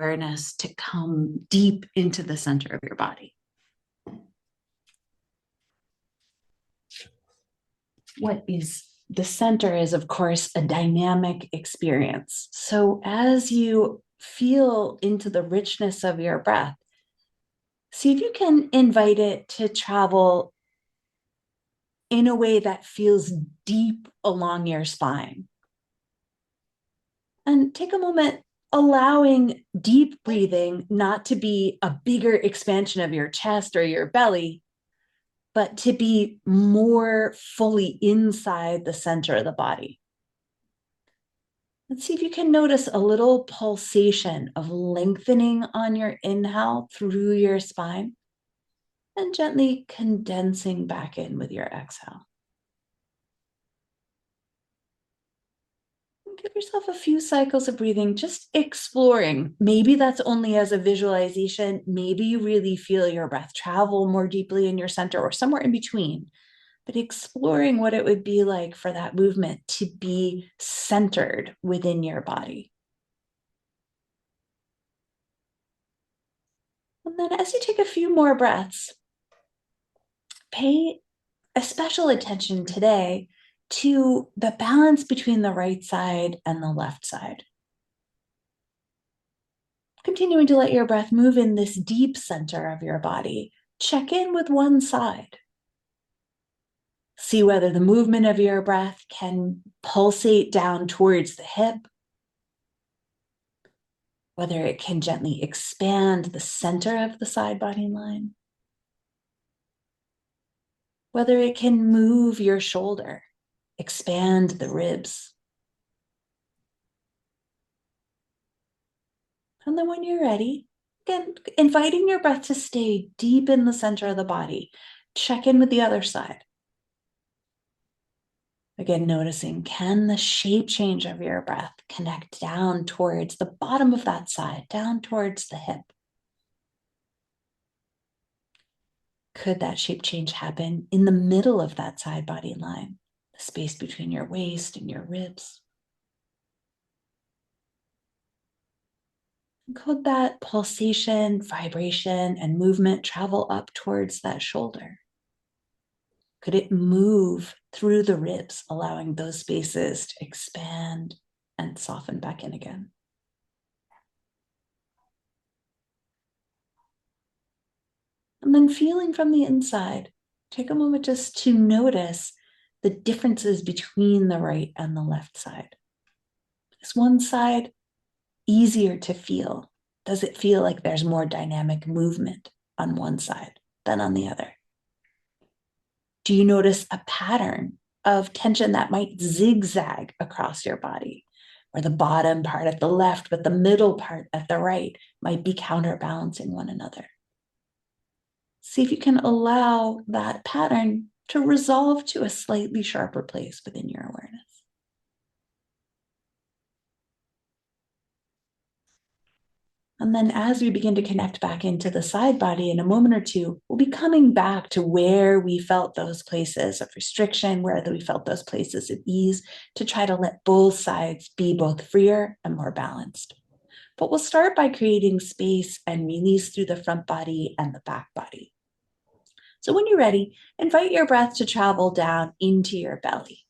awareness to come deep into the center of your body. What is the center is, of course, a dynamic experience. So as you feel into the richness of your breath, see if you can invite it to travel in a way that feels deep along your spine. And take a moment allowing deep breathing not to be a bigger expansion of your chest or your belly, but to be more fully inside the center of the body. Let's see if you can notice a little pulsation of lengthening on your inhale through your spine and gently condensing back in with your exhale. Give yourself a few cycles of breathing, just exploring. Maybe that's only as a visualization. Maybe you really feel your breath travel more deeply in your center or somewhere in between. But exploring what it would be like for that movement to be centered within your body. And then as you take a few more breaths, pay a special attention today to the balance between the right side and the left side. Continuing to let your breath move in this deep center of your body, check in with one side. See whether the movement of your breath can pulsate down towards the hip, whether it can gently expand the center of the side body line, whether it can move your shoulder, expand the ribs. And then when you're ready, again, inviting your breath to stay deep in the center of the body, check in with the other side. Again, noticing, can the shape change of your breath connect down towards the bottom of that side, down towards the hip? Could that shape change happen in the middle of that side body line, the space between your waist and your ribs? Could that pulsation, vibration, and movement travel up towards that shoulder? Could it move through the ribs, allowing those spaces to expand and soften back in again? And then feeling from the inside, take a moment just to notice the differences between the right and the left side. Is one side easier to feel? Does it feel like there's more dynamic movement on one side than on the other? Do you notice a pattern of tension that might zigzag across your body, where the bottom part at the left, but the middle part at the right might be counterbalancing one another? See if you can allow that pattern to resolve to a slightly sharper place within your awareness. And then as we begin to connect back into the side body in a moment or two, we'll be coming back to where we felt those places of restriction, where we felt those places of ease, to try to let both sides be both freer and more balanced. But we'll start by creating space and release through the front body and the back body. So when you're ready, invite your breath to travel down into your belly.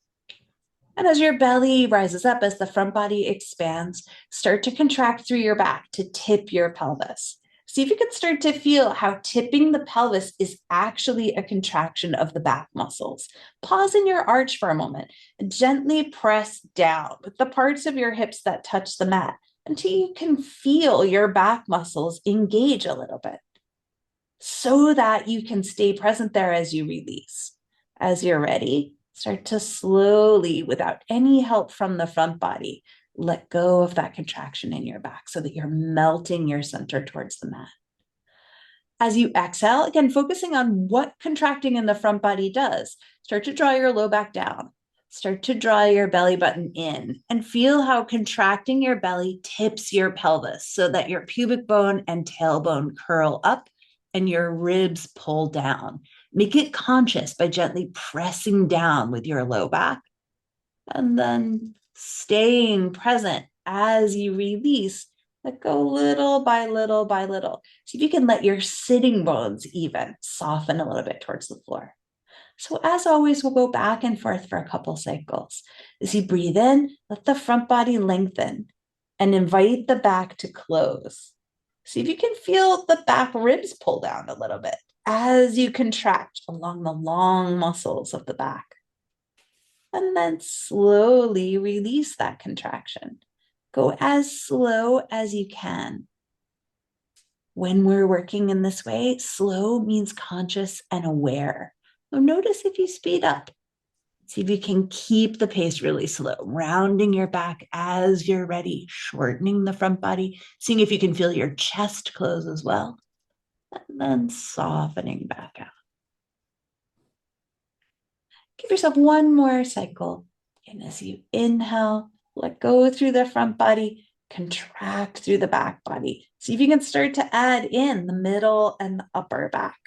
And as your belly rises up, as the front body expands, start to contract through your back to tip your pelvis. See if you can start to feel how tipping the pelvis is actually a contraction of the back muscles. Pause in your arch for a moment and gently press down with the parts of your hips that touch the mat until you can feel your back muscles engage a little bit, so that you can stay present there as you release. As you're ready, start to slowly, without any help from the front body, let go of that contraction in your back so that you're melting your center towards the mat. As you exhale, again, focusing on what contracting in the front body does, start to draw your low back down. Start to draw your belly button in and feel how contracting your belly tips your pelvis so that your pubic bone and tailbone curl up and your ribs pull down. Make it conscious by gently pressing down with your low back and then staying present as you release, Let go little by little by little. See if you can let your sitting bones even soften a little bit towards the floor. So as always, we'll go back and forth for a couple cycles. As you breathe in, let the front body lengthen and invite the back to close. See if you can feel the back ribs pull down a little bit as you contract along the long muscles of the back. And then slowly release that contraction. Go as slow as you can. When we're working in this way, slow means conscious and aware. So notice if you speed up. See if you can keep the pace really slow, rounding your back as you're ready, shortening the front body, seeing if you can feel your chest close as well, and then softening back out. Give yourself one more cycle. And as you inhale, let go through the front body, contract through the back body. See if you can start to add in the middle and the upper back.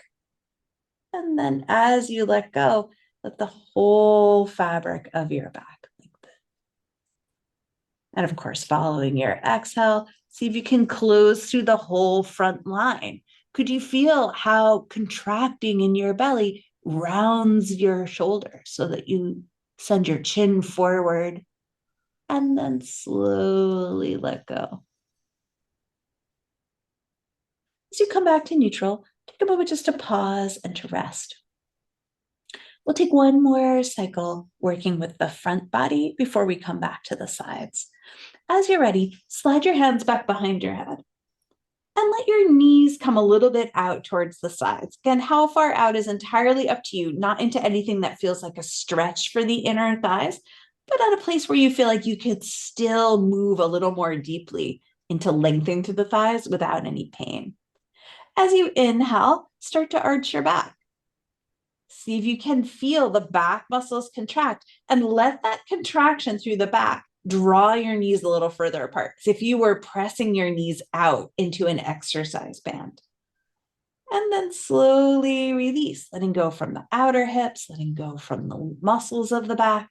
And then as you let go, let the whole fabric of your back lengthen. And of course, following your exhale, see if you can close through the whole front line. Could you feel how contracting in your belly rounds your shoulders so that you send your chin forward and then slowly let go? As you come back to neutral, take a moment just to pause and to rest. We'll take one more cycle working with the front body before we come back to the sides. As you're ready, slide your hands back behind your head and let your knees come a little bit out towards the sides. Again, how far out is entirely up to you, not into anything that feels like a stretch for the inner thighs, but at a place where you feel like you could still move a little more deeply into lengthening to the thighs without any pain. As you inhale, start to arch your back. See if you can feel the back muscles contract and let that contraction through the back draw your knees a little further apart. As if you were pressing your knees out into an exercise band. And then slowly release, letting go from the outer hips, letting go from the muscles of the back.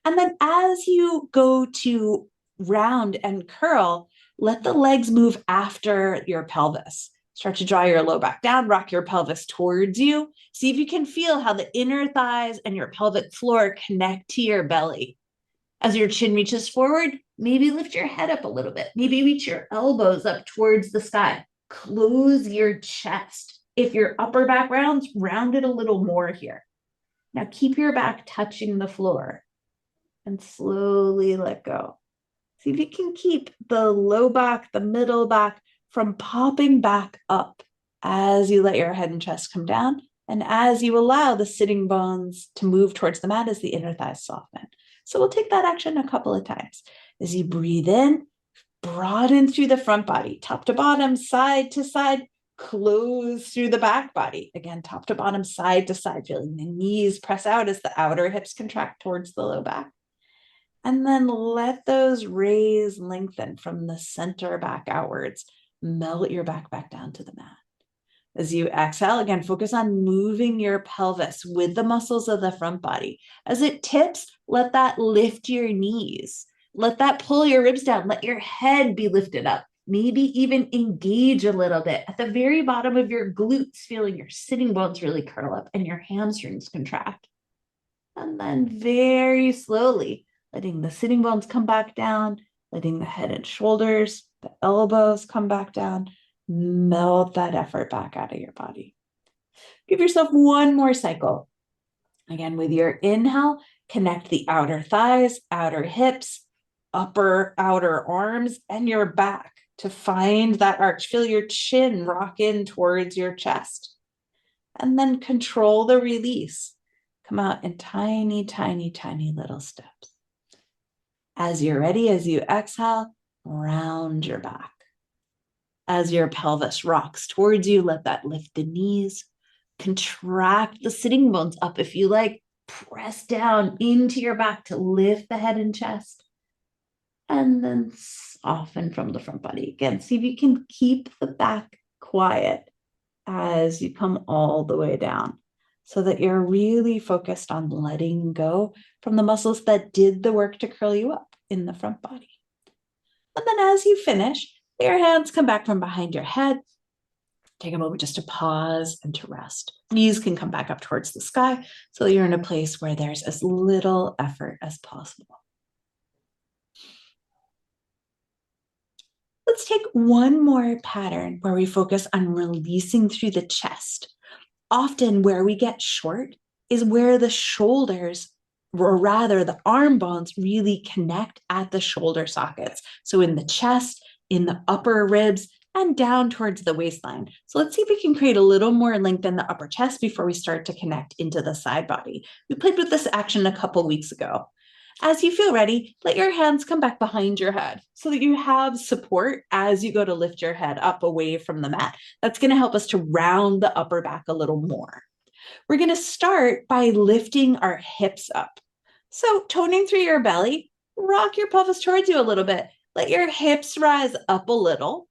And then as you go to round and curl, let the legs move after your pelvis. Start to draw your low back down, rock your pelvis towards you. See if you can feel how the inner thighs and your pelvic floor connect to your belly. As your chin reaches forward, maybe lift your head up a little bit. Maybe reach your elbows up towards the sky. Close your chest. If your upper back rounds, round it a little more here. Now keep your back touching the floor and slowly let go. See if you can keep the low back, the middle back from popping back up as you let your head and chest come down and as you allow the sitting bones to move towards the mat as the inner thighs soften. So we'll take that action a couple of times. As you breathe in, broaden through the front body, top to bottom, side to side, close through the back body. Again, top to bottom, side to side, feeling the knees press out as the outer hips contract towards the low back. And then let those raise, lengthen from the center back outwards. Melt your back down to the mat. As you exhale, again, focus on moving your pelvis with the muscles of the front body. As it tips, let that lift your knees. Let that pull your ribs down. Let your head be lifted up. Maybe even engage a little bit at the very bottom of your glutes, feeling your sitting bones really curl up and your hamstrings contract. And then very slowly, letting the sitting bones come back down, letting the head and shoulders, the elbows come back down, melt that effort back out of your body. Give yourself one more cycle. Again, with your inhale, connect the outer thighs, outer hips, upper outer arms, and your back to find that arch. Feel your chin rock in towards your chest. And then control the release. Come out in tiny, tiny, tiny little steps. As you're ready, as you exhale, round your back. As your pelvis rocks towards you, let that lift the knees. Contract the sitting bones up if you like. Press down into your back to lift the head and chest. And then soften from the front body. Again, see if you can keep the back quiet as you come all the way down so that you're really focused on letting go from the muscles that did the work to curl you up in the front body. And then as you finish, Let your hands come back from behind your head. Take a moment just to pause and to rest. Knees can come back up towards the sky so that you're in a place where there's as little effort as possible. Let's take one more pattern where we focus on releasing through the chest. Often where we get short is where the shoulders, or rather the arm bones, really connect at the shoulder sockets. So in the chest, in the upper ribs, and down towards the waistline. So let's see if we can create a little more length in the upper chest before we start to connect into the side body. We played with this action a couple weeks ago. As you feel ready, let your hands come back behind your head so that you have support as you go to lift your head up away from the mat. That's going to help us to round the upper back a little more. We're going to start by lifting our hips up. So toning through your belly, rock your pelvis towards you a little bit. Let your hips rise up a little,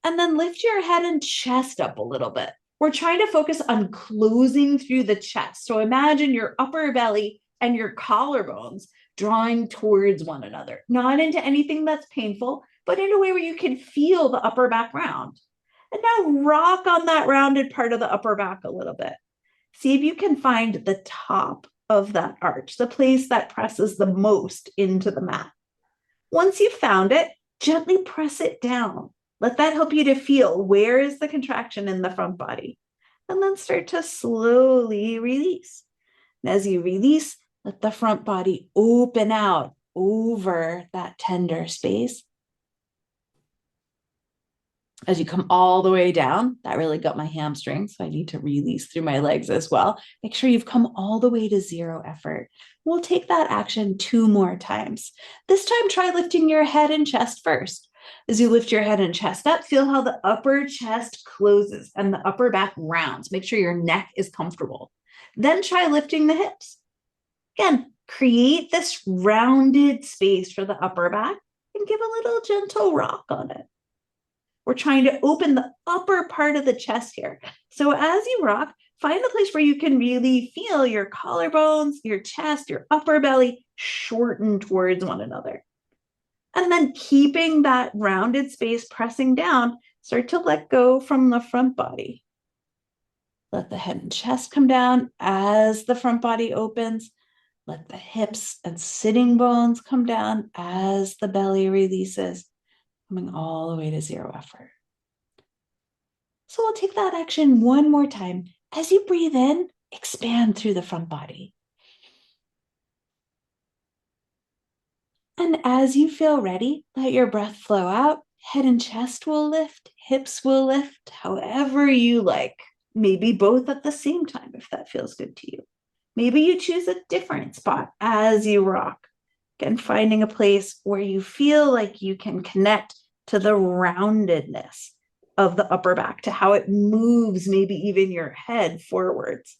and then lift your head and chest up a little bit. We're trying to focus on closing through the chest. So imagine your upper belly and your collarbones drawing towards one another, not into anything that's painful, but in a way where you can feel the upper back round. And now rock on that rounded part of the upper back a little bit. See if you can find the top of that arch, the place that presses the most into the mat. Once you've found it, gently press it down. Let that help you to feel where is the contraction in the front body. And then start to slowly release. And as you release, let the front body open out over that tender space. As you come all the way down, that really got my hamstrings, so I need to release through my legs as well. Make sure you've come all the way to zero effort. We'll take that action 2 more times. This time, try lifting your head and chest first. As you lift your head and chest up, feel how the upper chest closes and the upper back rounds. Make sure your neck is comfortable. Then try lifting the hips. Again, create this rounded space for the upper back and give a little gentle rock on it. We're trying to open the upper part of the chest here. So as you rock, find a place where you can really feel your collarbones, your chest, your upper belly shorten towards one another. And then keeping that rounded space pressing down, start to let go from the front body. Let the head and chest come down as the front body opens. Let the hips and sitting bones come down as the belly releases, coming all the way to zero effort. So we'll take that action 1 more time. As you breathe in, expand through the front body. And as you feel ready, let your breath flow out. Head and chest will lift, hips will lift, however you like. Maybe both at the same time if that feels good to you. Maybe you choose a different spot as you rock. Again, finding a place where you feel like you can connect to the roundedness of the upper back, to how it moves, maybe even your head forwards.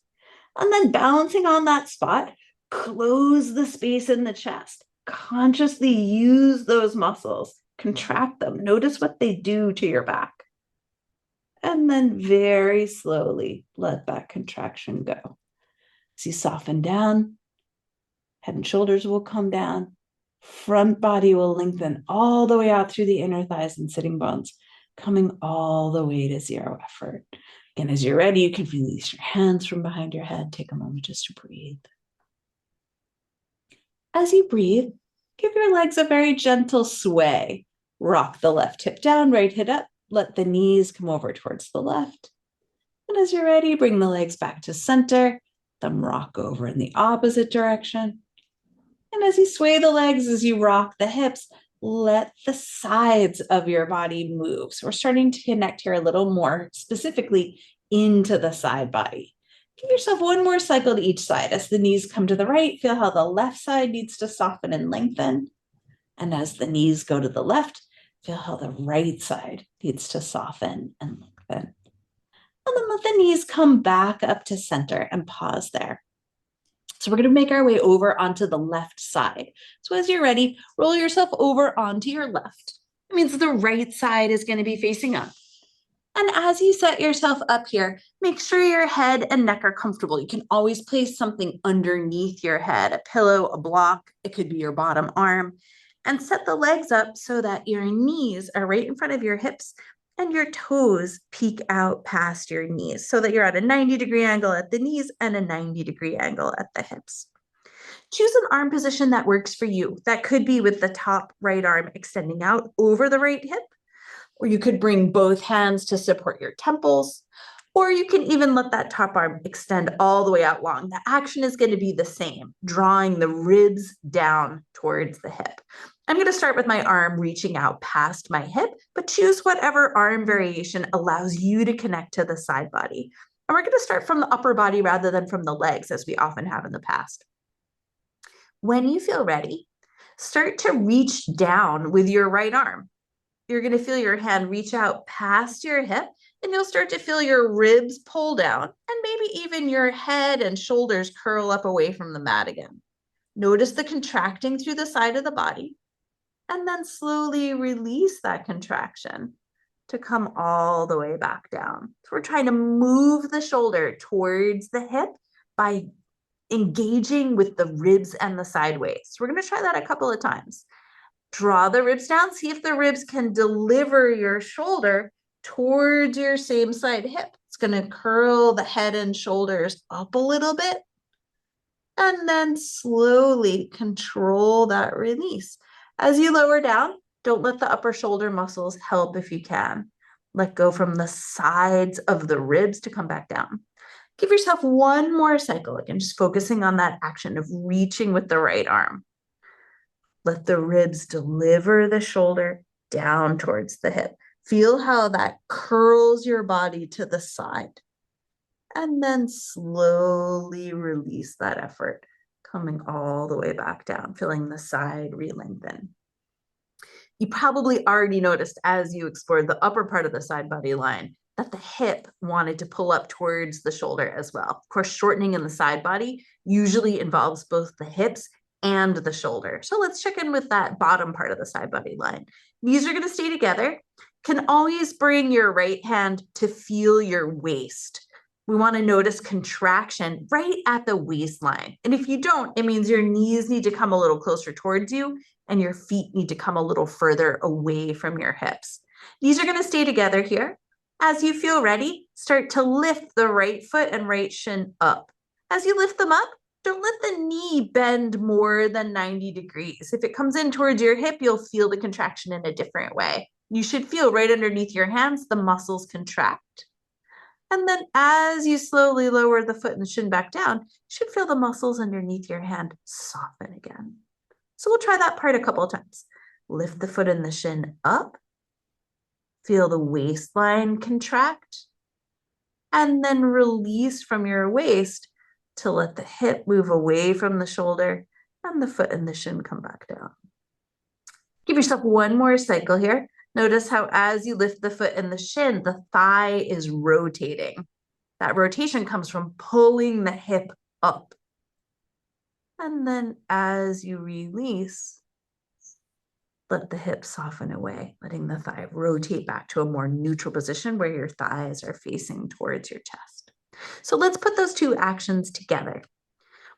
And then balancing on that spot, close the space in the chest. Consciously use those muscles, contract them. Notice what they do to your back. And then very slowly let that contraction go. As you soften down, head and shoulders will come down. Front body will lengthen all the way out through the inner thighs and sitting bones, coming all the way to zero effort. And as you're ready, you can release your hands from behind your head. Take a moment just to breathe. As you breathe, give your legs a very gentle sway. Rock the left hip down, right hip up. Let the knees come over towards the left. And as you're ready, bring the legs back to center. Then rock over in the opposite direction. And as you sway the legs, as you rock the hips, let the sides of your body move. So we're starting to connect here a little more specifically into the side body. Give yourself 1 more cycle to each side. As the knees come to the right, feel how the left side needs to soften and lengthen. And as the knees go to the left, feel how the right side needs to soften and lengthen. And then let the knees come back up to center and pause there. So we're going to make our way over onto the left side. So as you're ready, roll yourself over onto your left. It means the right side is going to be facing up. And as you set yourself up here, make sure your head and neck are comfortable. You can always place something underneath your head, a pillow, a block. It could be your bottom arm. And set the legs up so that your knees are right in front of your hips and your toes peek out past your knees so that you're at a 90-degree angle at the knees and a 90-degree angle at the hips. Choose an arm position that works for you. That could be with the top right arm extending out over the right hip, or you could bring both hands to support your temples, or you can even let that top arm extend all the way out long. The action is going to be the same, drawing the ribs down towards the hip. I'm going to start with my arm reaching out past my hip, but choose whatever arm variation allows you to connect to the side body. And we're going to start from the upper body rather than from the legs, as we often have in the past. When you feel ready, start to reach down with your right arm. You're going to feel your hand reach out past your hip, and you'll start to feel your ribs pull down, and maybe even your head and shoulders curl up away from the mat again. Notice the contracting through the side of the body, and then slowly release that contraction to come all the way back down. So we're trying to move the shoulder towards the hip by engaging with the ribs and the sideways. So we're going to try that a couple of times. Draw the ribs down. See if the ribs can deliver your shoulder towards your same side hip. It's going to curl the head and shoulders up a little bit. And then slowly control that release. As you lower down, don't let the upper shoulder muscles help if you can. Let go from the sides of the ribs to come back down. Give yourself one more cycle, again, just focusing on that action of reaching with the right arm. Let the ribs deliver the shoulder down towards the hip. Feel how that curls your body to the side. And then slowly release that effort, coming all the way back down, feeling the side re-lengthen. You probably already noticed as you explored the upper part of the side body line that the hip wanted to pull up towards the shoulder as well. Of course, shortening in the side body usually involves both the hips and the shoulder. So let's check in with that bottom part of the side body line. Knees are going to stay together. Can always bring your right hand to feel your waist. We want to notice contraction right at the waistline. And if you don't, it means your knees need to come a little closer towards you and your feet need to come a little further away from your hips. Knees are going to stay together here. As you feel ready, start to lift the right foot and right shin up. As you lift them up, don't let the knee bend more than 90 degrees. If it comes in towards your hip, you'll feel the contraction in a different way. You should feel right underneath your hands, the muscles contract. And then as you slowly lower the foot and the shin back down, you should feel the muscles underneath your hand soften again. So we'll try that part a couple of times. Lift the foot and the shin up. Feel the waistline contract. And then release from your waist to let the hip move away from the shoulder and the foot and the shin come back down. Give yourself one more cycle here. Notice how as you lift the foot and the shin, the thigh is rotating. That rotation comes from pulling the hip up. And then as you release, let the hip soften away, letting the thigh rotate back to a more neutral position where your thighs are facing towards your chest. So let's put those two actions together.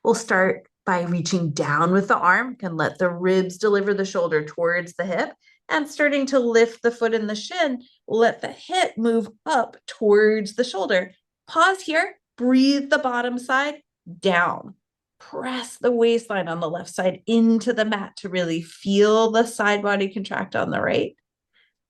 We'll start by reaching down with the arm and let the ribs deliver the shoulder towards the hip, and starting to lift the foot and the shin, let the hip move up towards the shoulder. Pause here, breathe the bottom side down. Press the waistline on the left side into the mat to really feel the side body contract on the right.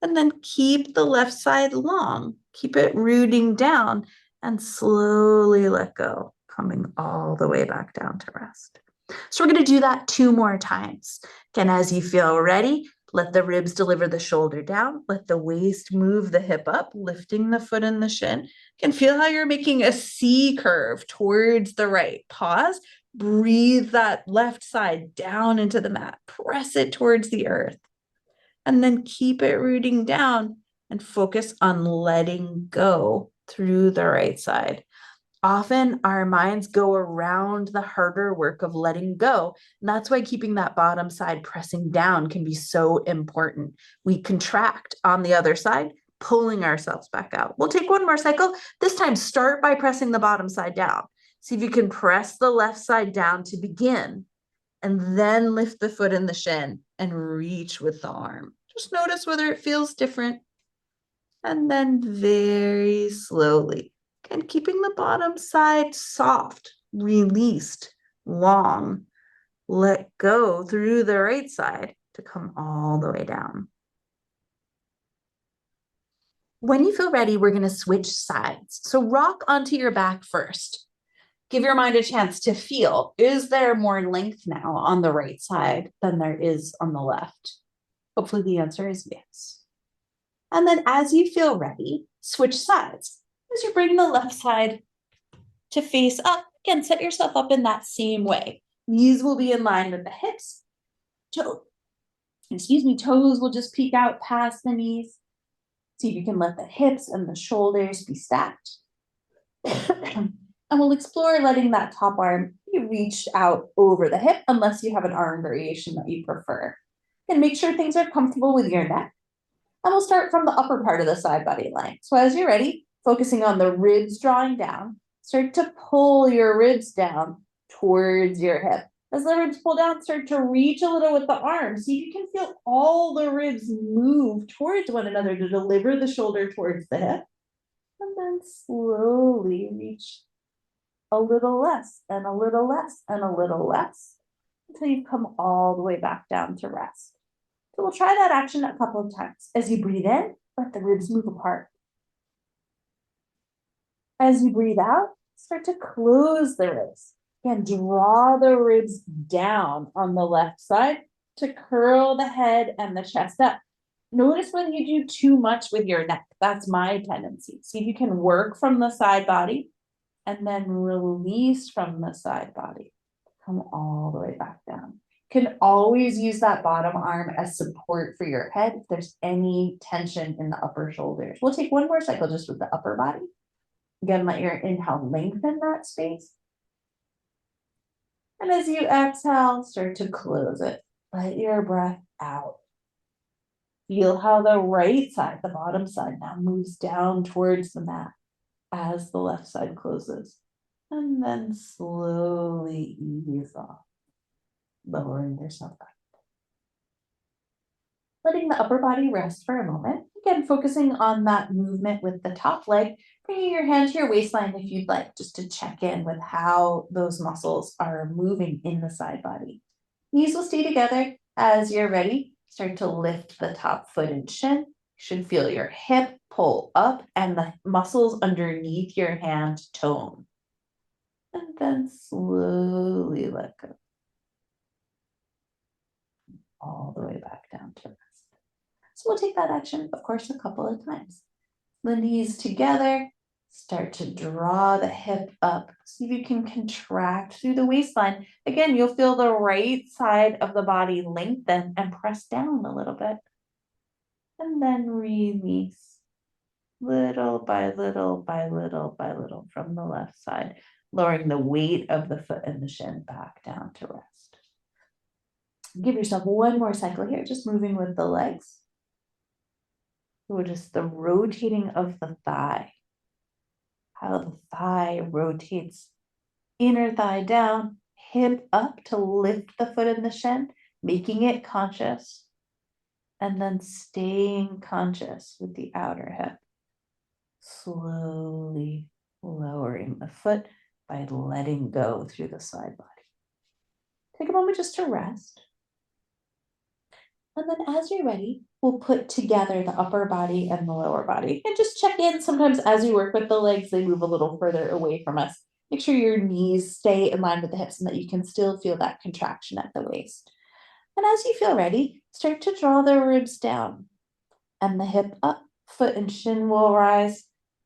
And then keep the left side long. Keep it rooting down and slowly let go, coming all the way back down to rest. So we're going to do that 2 more times. Again, as you feel ready, let the ribs deliver the shoulder down. Let the waist move the hip up, lifting the foot and the shin. You can feel how you're making a C curve towards the right. Pause. Breathe that left side down into the mat. Press it towards the earth. And then keep it rooting down and focus on letting go through the right side. Often our minds go around the harder work of letting go. And that's why keeping that bottom side pressing down can be so important. We contract on the other side, pulling ourselves back out. We'll take one more cycle. This time, start by pressing the bottom side down. See if you can press the left side down to begin. And then lift the foot and the shin and reach with the arm. Just notice whether it feels different. And then very slowly, and keeping the bottom side soft, released, long, let go through the right side to come all the way down. When you feel ready, we're going to switch sides. So rock onto your back first. Give your mind a chance to feel, is there more length now on the right side than there is on the left? Hopefully the answer is yes. And then as you feel ready, switch sides. As you bring the left side to face up, again, set yourself up in that same way. Knees will be in line with the hips. Toes will just peek out past the knees. See if you can let the hips and the shoulders be stacked. And we'll explore letting that top arm reach out over the hip unless you have an arm variation that you prefer. And make sure things are comfortable with your neck. And we'll start from the upper part of the side body line. So as you're ready, focusing on the ribs drawing down, start to pull your ribs down towards your hip. As the ribs pull down, start to reach a little with the arms. See if you can feel all the ribs move towards one another to deliver the shoulder towards the hip. And then slowly reach a little less and a little less and a little less until you come all the way back down to rest. So we'll try that action a couple of times. As you breathe in, let the ribs move apart. As you breathe out, start to close the ribs. Again, draw the ribs down on the left side to curl the head and the chest up. Notice when you do too much with your neck. That's my tendency. See if you can work from the side body and then release from the side body. Come all the way back down. You can always use that bottom arm as support for your head if there's any tension in the upper shoulders. We'll take one more cycle just with the upper body. Again, let your inhale lengthen that space. And as you exhale, start to close it. Let your breath out. Feel how the right side, the bottom side, now moves down towards the mat as the left side closes. And then slowly ease off, lowering yourself back. Letting the upper body rest for a moment. Again, focusing on that movement with the top leg, bringing your hand to your waistline if you'd like, just to check in with how those muscles are moving in the side body. Knees will stay together. As you're ready, start to lift the top foot and shin. You should feel your hip pull up and the muscles underneath your hand tone. And then slowly let go. All the way back down to rest. So we'll take that action, of course, a couple of times. The knees together, start to draw the hip up. See if you can contract through the waistline. Again, you'll feel the right side of the body lengthen and press down a little bit. And then release little by little by little by little from the left side, lowering the weight of the foot and the shin back down to rest. Give yourself one more cycle here, just moving with the legs. So just the rotating of the thigh, how the thigh rotates, inner thigh down, hip up to lift the foot and the shin, making it conscious, and then staying conscious with the outer hip. Slowly lowering the foot by letting go through the side body. Take a moment just to rest. And then as you're ready, we'll put together the upper body and the lower body. And just check in. Sometimes as you work with the legs, they move a little further away from us. Make sure your knees stay in line with the hips and that you can still feel that contraction at the waist. And as you feel ready, start to draw the ribs down and the hip up. Foot and shin will rise.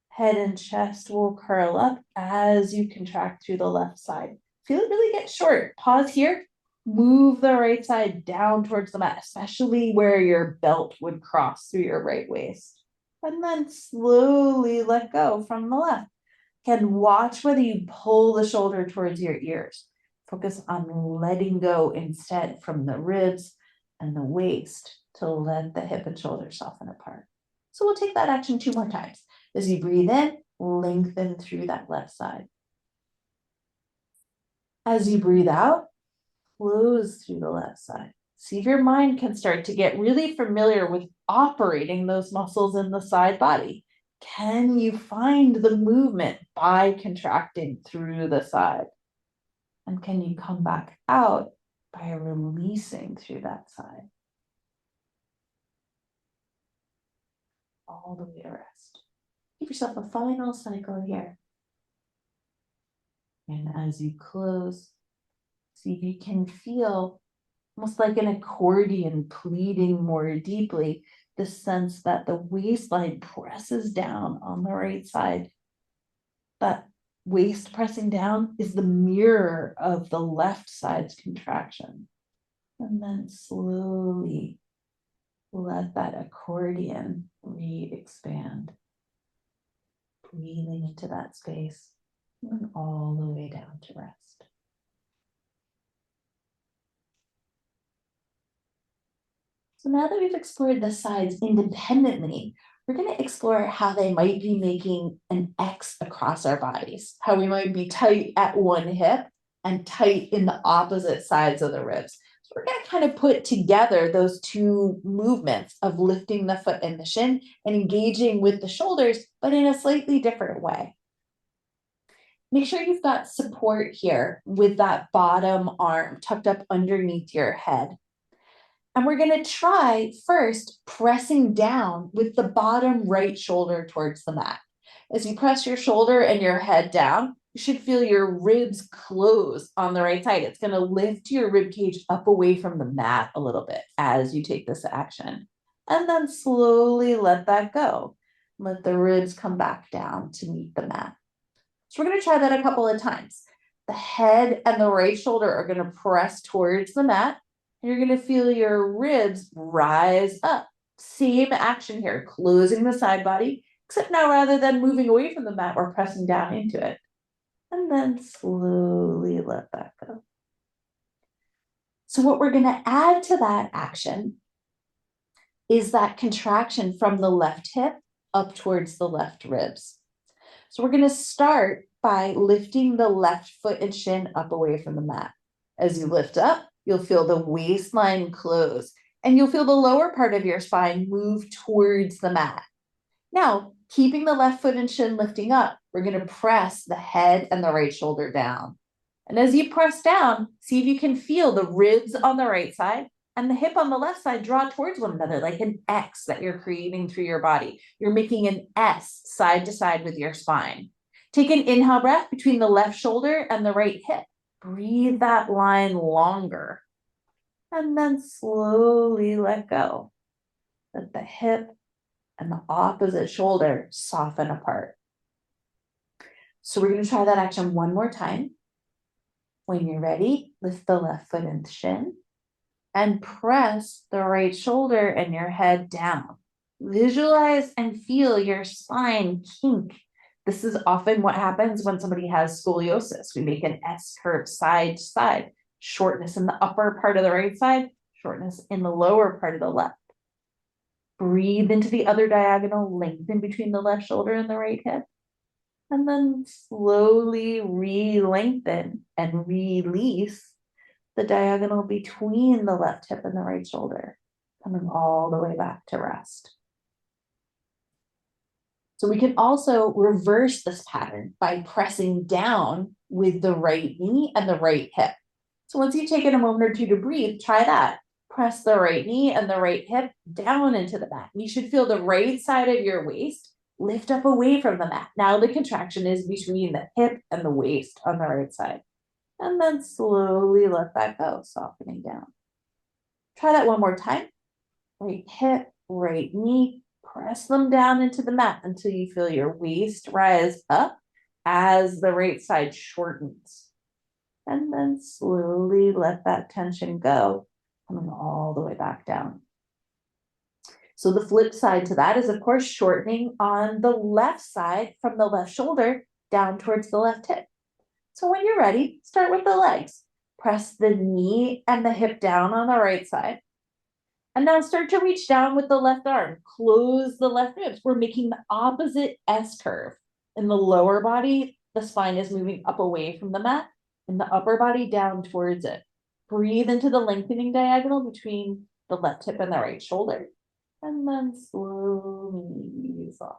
Head and chest will curl up as you contract through the left side. Feel it really get short. Pause here. Move the right side down towards the mat, especially where your belt would cross through your right waist. And then slowly let go from the left. Again, watch whether you pull the shoulder towards your ears. Focus on letting go instead from the ribs and the waist to let the hip and shoulder soften apart. So we'll take that action 2 more times. As you breathe in, lengthen through that left side. As you breathe out, close through the left side. See if your mind can start to get really familiar with operating those muscles in the side body. Can you find the movement by contracting through the side? And can you come back out by releasing through that side? All the way to rest. Give yourself a final cycle here. And as you close, see if you can feel almost like an accordion pleating more deeply, the sense that the waistline presses down on the right side. That waist pressing down is the mirror of the left side's contraction. And then slowly let that accordion re-expand, breathing into that space and all the way down to rest. So now that we've explored the sides independently, we're going to explore how they might be making an X across our bodies, how we might be tight at one hip and tight in the opposite sides of the ribs. So we're going to kind of put together those two movements of lifting the foot and the shin and engaging with the shoulders, but in a slightly different way. Make sure you've got support here with that bottom arm tucked up underneath your head. And we're going to try first pressing down with the bottom right shoulder towards the mat. As you press your shoulder and your head down, you should feel your ribs close on the right side. It's going to lift your rib cage up away from the mat a little bit as you take this action. And then slowly let that go. Let the ribs come back down to meet the mat. So we're going to try that a couple of times. The head and the right shoulder are going to press towards the mat. You're going to feel your ribs rise up. Same action here, closing the side body, except now rather than moving away from the mat, we're pressing down into it. And then slowly let that go. So what we're going to add to that action is that contraction from the left hip up towards the left ribs. So we're going to start by lifting the left foot and shin up away from the mat. As you lift up, you'll feel the waistline close, and you'll feel the lower part of your spine move towards the mat. Now, keeping the left foot and shin lifting up, we're going to press the head and the right shoulder down. And as you press down, see if you can feel the ribs on the right side and the hip on the left side draw towards one another, like an X that you're creating through your body. You're making an S side to side with your spine. Take an inhale breath between the left shoulder and the right hip. Breathe that line longer. And then slowly let go. Let the hip and the opposite shoulder soften apart. So we're going to try that action one more time. When you're ready, lift the left foot and shin and press the right shoulder and your head down. Visualize and feel your spine kink. This is often what happens when somebody has scoliosis. We make an S curve side to side, shortness in the upper part of the right side, shortness in the lower part of the left. Breathe into the other diagonal, lengthen between the left shoulder and the right hip. And then slowly re-lengthen and release the diagonal between the left hip and the right shoulder, coming all the way back to rest. So we can also reverse this pattern by pressing down with the right knee and the right hip. So once you've taken a moment or two to breathe, try that. Press the right knee and the right hip down into the mat. You should feel the right side of your waist lift up away from the mat. Now the contraction is between the hip and the waist on the right side. And then slowly let that go, softening down. Try that one more time. Right hip, right knee, press them down into the mat until you feel your waist rise up as the right side shortens. And then slowly let that tension go, coming all the way back down. So the flip side to that is, of course, shortening on the left side from the left shoulder down towards the left hip. So when you're ready, start with the legs. Press the knee and the hip down on the right side. And now start to reach down with the left arm. Close the left ribs. We're making the opposite S curve. In the lower body, the spine is moving up away from the mat, and the upper body down towards it. Breathe into the lengthening diagonal between the left hip and the right shoulder. And then slowly ease off.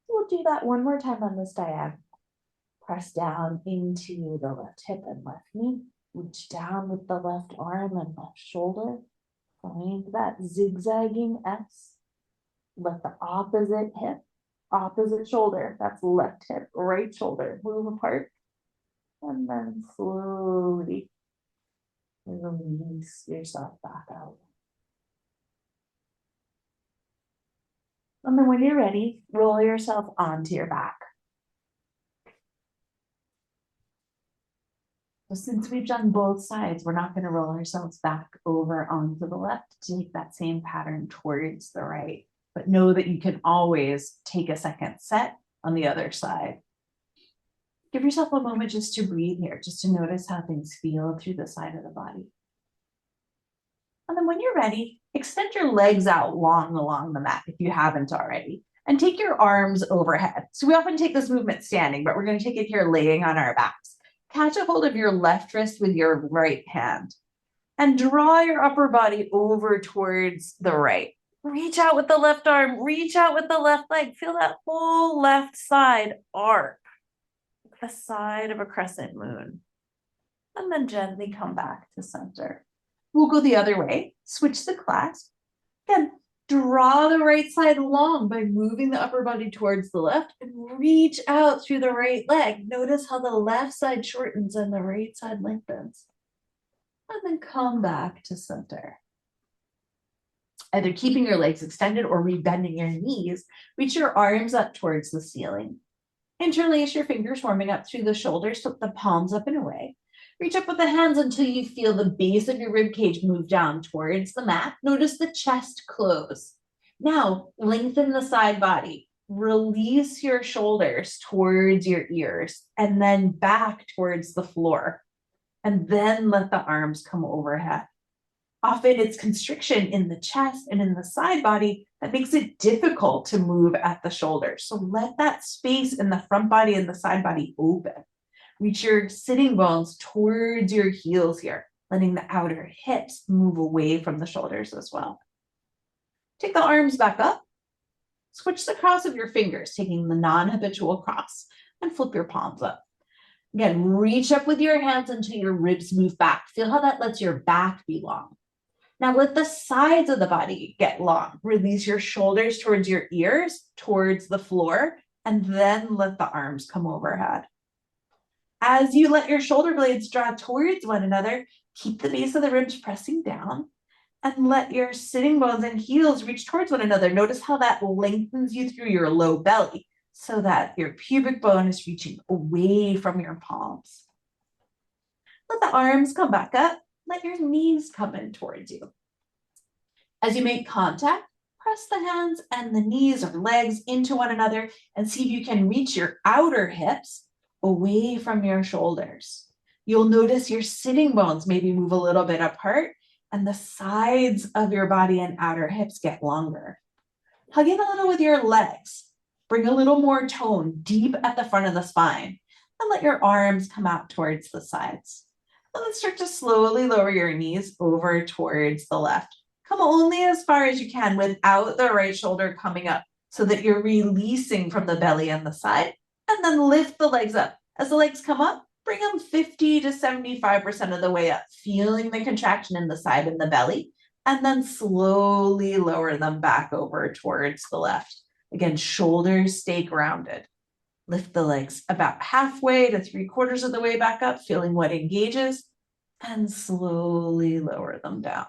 We'll do that one more time on this diagonal. Press down into the left hip and left knee. Reach down with the left arm and left shoulder. Find that zigzagging S. Let the opposite hip, opposite shoulder, that's left hip, right shoulder, move apart. And then slowly release yourself back out. And then when you're ready, roll yourself onto your back. So since we've done both sides, we're not going to roll ourselves back over onto the left to take that same pattern towards the right. But know that you can always take a second set on the other side. Give yourself a moment just to breathe here, just to notice how things feel through the side of the body. And then when you're ready, extend your legs out long along the mat if you haven't already, and take your arms overhead. So we often take this movement standing, but we're going to take it here laying on our backs. Catch a hold of your left wrist with your right hand and draw your upper body over towards the right. Reach out with the left arm, reach out with the left leg. Feel that whole left side arc, the side of a crescent moon. And then gently come back to center. We'll go the other way, switch the clasp. Again, draw the right side long by moving the upper body towards the left and reach out through the right leg. Notice how the left side shortens and the right side lengthens. And then come back to center. Either keeping your legs extended or rebending your knees, reach your arms up towards the ceiling. Interlace your fingers warming up through the shoulders, flip the palms up and away. Reach up with the hands until you feel the base of your rib cage move down towards the mat. Notice the chest close. Now, lengthen the side body. Release your shoulders towards your ears and then back towards the floor. And then let the arms come overhead. Often it's constriction in the chest and in the side body that makes it difficult to move at the shoulders. So let that space in the front body and the side body open. Reach your sitting bones towards your heels here, letting the outer hips move away from the shoulders as well. Take the arms back up. Switch the cross of your fingers, taking the non-habitual cross, and flip your palms up. Again, reach up with your hands until your ribs move back. Feel how that lets your back be long. Now let the sides of the body get long. Release your shoulders towards your ears, towards the floor, and then let the arms come overhead. As you let your shoulder blades draw towards one another, keep the base of the ribs pressing down and let your sitting bones and heels reach towards one another. Notice how that lengthens you through your low belly so that your pubic bone is reaching away from your palms. Let the arms come back up. Let your knees come in towards you. As you make contact, press the hands and the knees or legs into one another and see if you can reach your outer hips away from your shoulders. You'll notice your sitting bones maybe move a little bit apart and the sides of your body and outer hips get longer. Hug in a little with your legs. Bring a little more tone deep at the front of the spine and let your arms come out towards the sides. And then start to slowly lower your knees over towards the left. Come only as far as you can without the right shoulder coming up so that you're releasing from the belly and the side. And then lift the legs up. As the legs come up, bring them 50 to 75% of the way up, feeling the contraction in the side and the belly, and then slowly lower them back over towards the left. Again, shoulders stay grounded. Lift the legs about halfway to 3/4 of the way back up, feeling what engages, and slowly lower them down.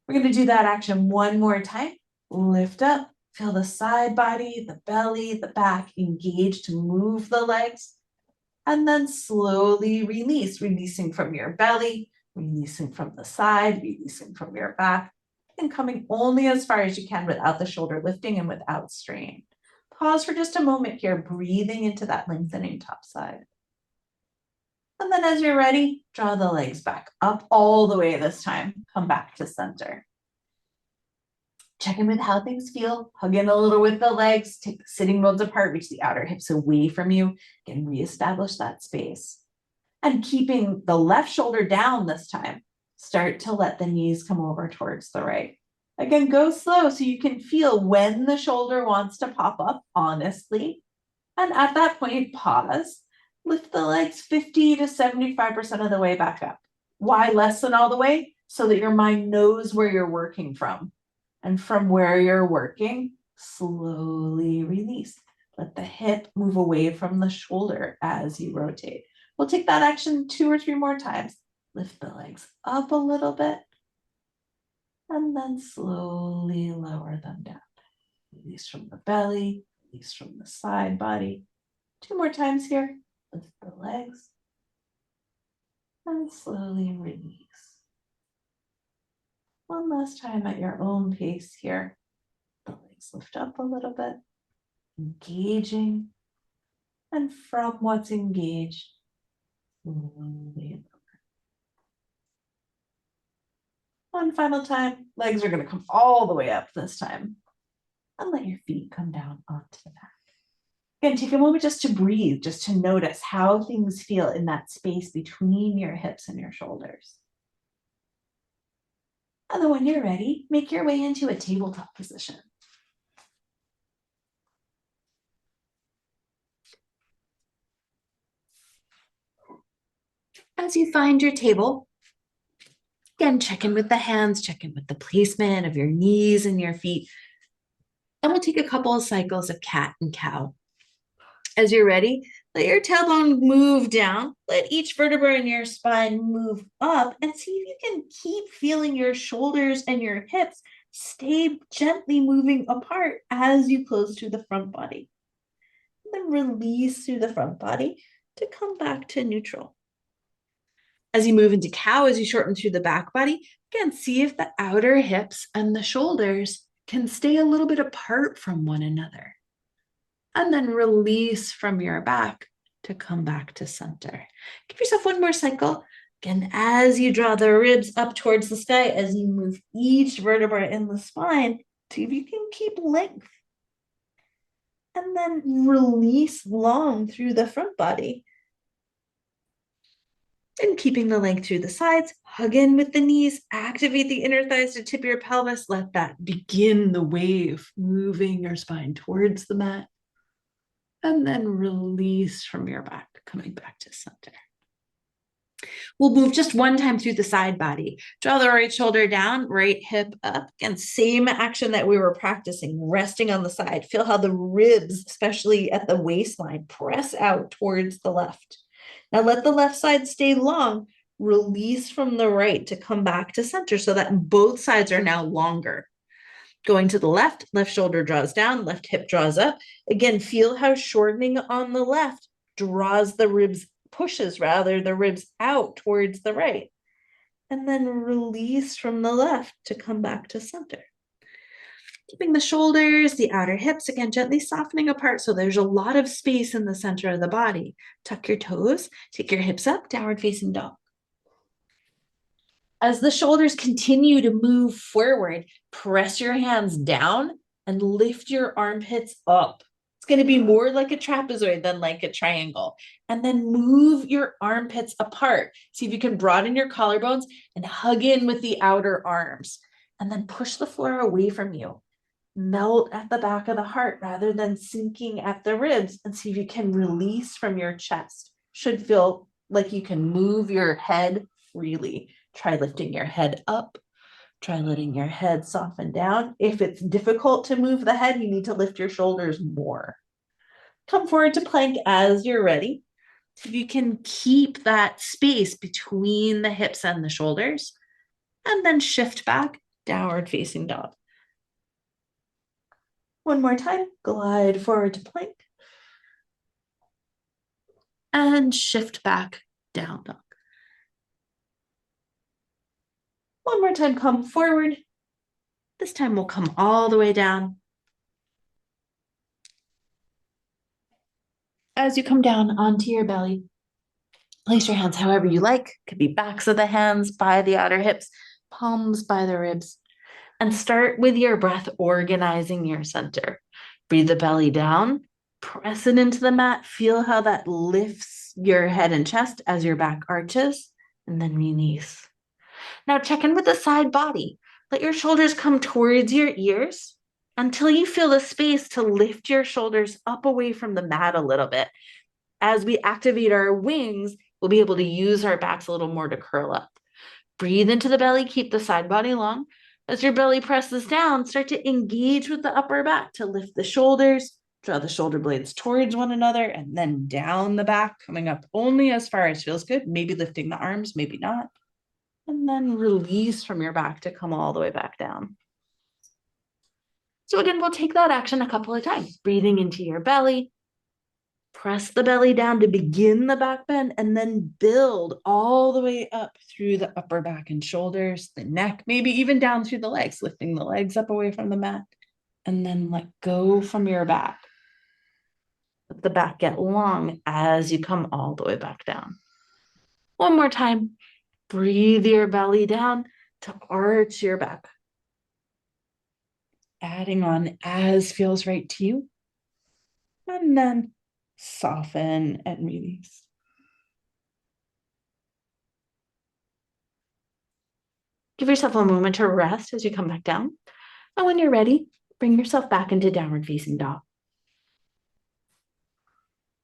We're going to do that action one more time. Lift up. Feel the side body, the belly, the back engage to move the legs. And then slowly release, releasing from your belly, releasing from the side, releasing from your back, and coming only as far as you can without the shoulder lifting and without strain. Pause for just a moment here, breathing into that lengthening top side. And then as you're ready, draw the legs back up all the way this time. Come back to center. Check in with how things feel. Hug in a little with the legs. Take the sitting bones apart. Reach the outer hips away from you. Again, reestablish that space. And keeping the left shoulder down this time, start to let the knees come over towards the right. Again, go slow so you can feel when the shoulder wants to pop up honestly. And at that point, pause. Lift the legs 50 to 75% of the way back up. Why less than all the way? So that your mind knows where you're working from. And from where you're working, slowly release. Let the hip move away from the shoulder as you rotate. We'll take that action 2 or 3 more times. Lift the legs up a little bit. And then slowly lower them down. Release from the belly, release from the side body. 2 more times here. Lift the legs. And slowly release. One last time at your own pace here. The legs lift up a little bit. Engaging. And from what's engaged, slowly. One final time. Legs are going to come all the way up this time. And let your feet come down onto the mat. Again, take a moment just to breathe, just to notice how things feel in that space between your hips and your shoulders. And then when you're ready, make your way into a tabletop position. As you find your table, again, check in with the hands, check in with the placement of your knees and your feet. And we'll take a couple of cycles of cat and cow. As you're ready, let your tailbone move down. Let each vertebra in your spine move up and see if you can keep feeling your shoulders and your hips stay gently moving apart as you close to the front body. And then release through the front body to come back to neutral. As you move into cow, as you shorten through the back body, again, see if the outer hips and the shoulders can stay a little bit apart from one another. And then release from your back to come back to center. Give yourself one more cycle. Again, as you draw the ribs up towards the sky, as you move each vertebra in the spine, see if you can keep length. And then release long through the front body. And keeping the length through the sides, hug in with the knees, activate the inner thighs to tip your pelvis. Let that begin the wave, moving your spine towards the mat. And then release from your back, coming back to center. We'll move just one time through the side body. Draw the right shoulder down, right hip up. Again, same action that we were practicing, resting on the side. Feel how the ribs, especially at the waistline, press out towards the left. Now let the left side stay long. Release from the right to come back to center so that both sides are now longer. Going to the left, left shoulder draws down, left hip draws up. Again, feel how shortening on the left draws the ribs, pushes rather the ribs out towards the right. And then release from the left to come back to center. Keeping the shoulders, the outer hips, again, gently softening apart so there's a lot of space in the center of the body. Tuck your toes, take your hips up, downward facing dog. As the shoulders continue to move forward, press your hands down and lift your armpits up. It's going to be more like a trapezoid than like a triangle. And then move your armpits apart. See if you can broaden your collarbones and hug in with the outer arms. And then push the floor away from you. Melt at the back of the heart rather than sinking at the ribs, and see if you can release from your chest. Should feel like you can move your head freely. Try lifting your head up. Try letting your head soften down. If it's difficult to move the head, you need to lift your shoulders more. Come forward to plank as you're ready. If you can keep that space between the hips and the shoulders, and then shift back, downward facing dog. One more time, glide forward to plank. And shift back, down dog. One more time, come forward. This time we'll come all the way down. As you come down onto your belly, place your hands however you like. Could be backs of the hands by the outer hips, palms by the ribs. And start with your breath organizing your center. Breathe the belly down, press it into the mat. Feel how that lifts your head and chest as your back arches, and then release. Now check in with the side body. Let your shoulders come towards your ears until you feel the space to lift your shoulders up away from the mat a little bit. As we activate our wings, we'll be able to use our backs a little more to curl up. Breathe into the belly, keep the side body long. As your belly presses down, start to engage with the upper back to lift the shoulders, draw the shoulder blades towards one another, and then down the back, coming up only as far as feels good, maybe lifting the arms, maybe not. And then release from your back to come all the way back down. So again, we'll take that action a couple of times, breathing into your belly, press the belly down to begin the back bend, and then build all the way up through the upper back and shoulders, the neck, maybe even down through the legs, lifting the legs up away from the mat, and then let go from your back. Let the back get long as you come all the way back down. One more time, breathe your belly down to arch your back. Adding on as feels right to you, and then soften and release. Give yourself a moment to rest as you come back down. And when you're ready, bring yourself back into downward facing dog.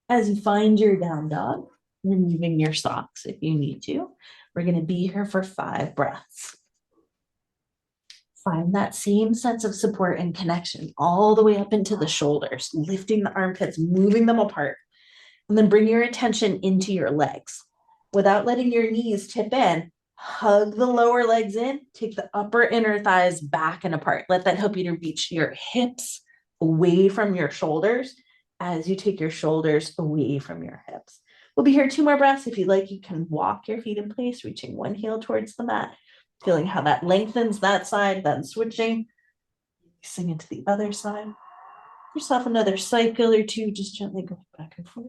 As you find your down dog, removing your socks if you need to, we're going to be here for 5 breaths. Find that same sense of support and connection all the way up into the shoulders, lifting the armpits, moving them apart. And then bring your attention into your legs. Without letting your knees tip in, hug the lower legs in, take the upper inner thighs back and apart. Let that help you to reach your hips away from your shoulders as you take your shoulders away from your hips. We'll be here 2 more breaths. If you like, you can walk your feet in place, reaching one heel towards the mat, feeling how that lengthens that side, then switching, releasing into the other side. Give yourself another cycle or 2, just gently going back and forth.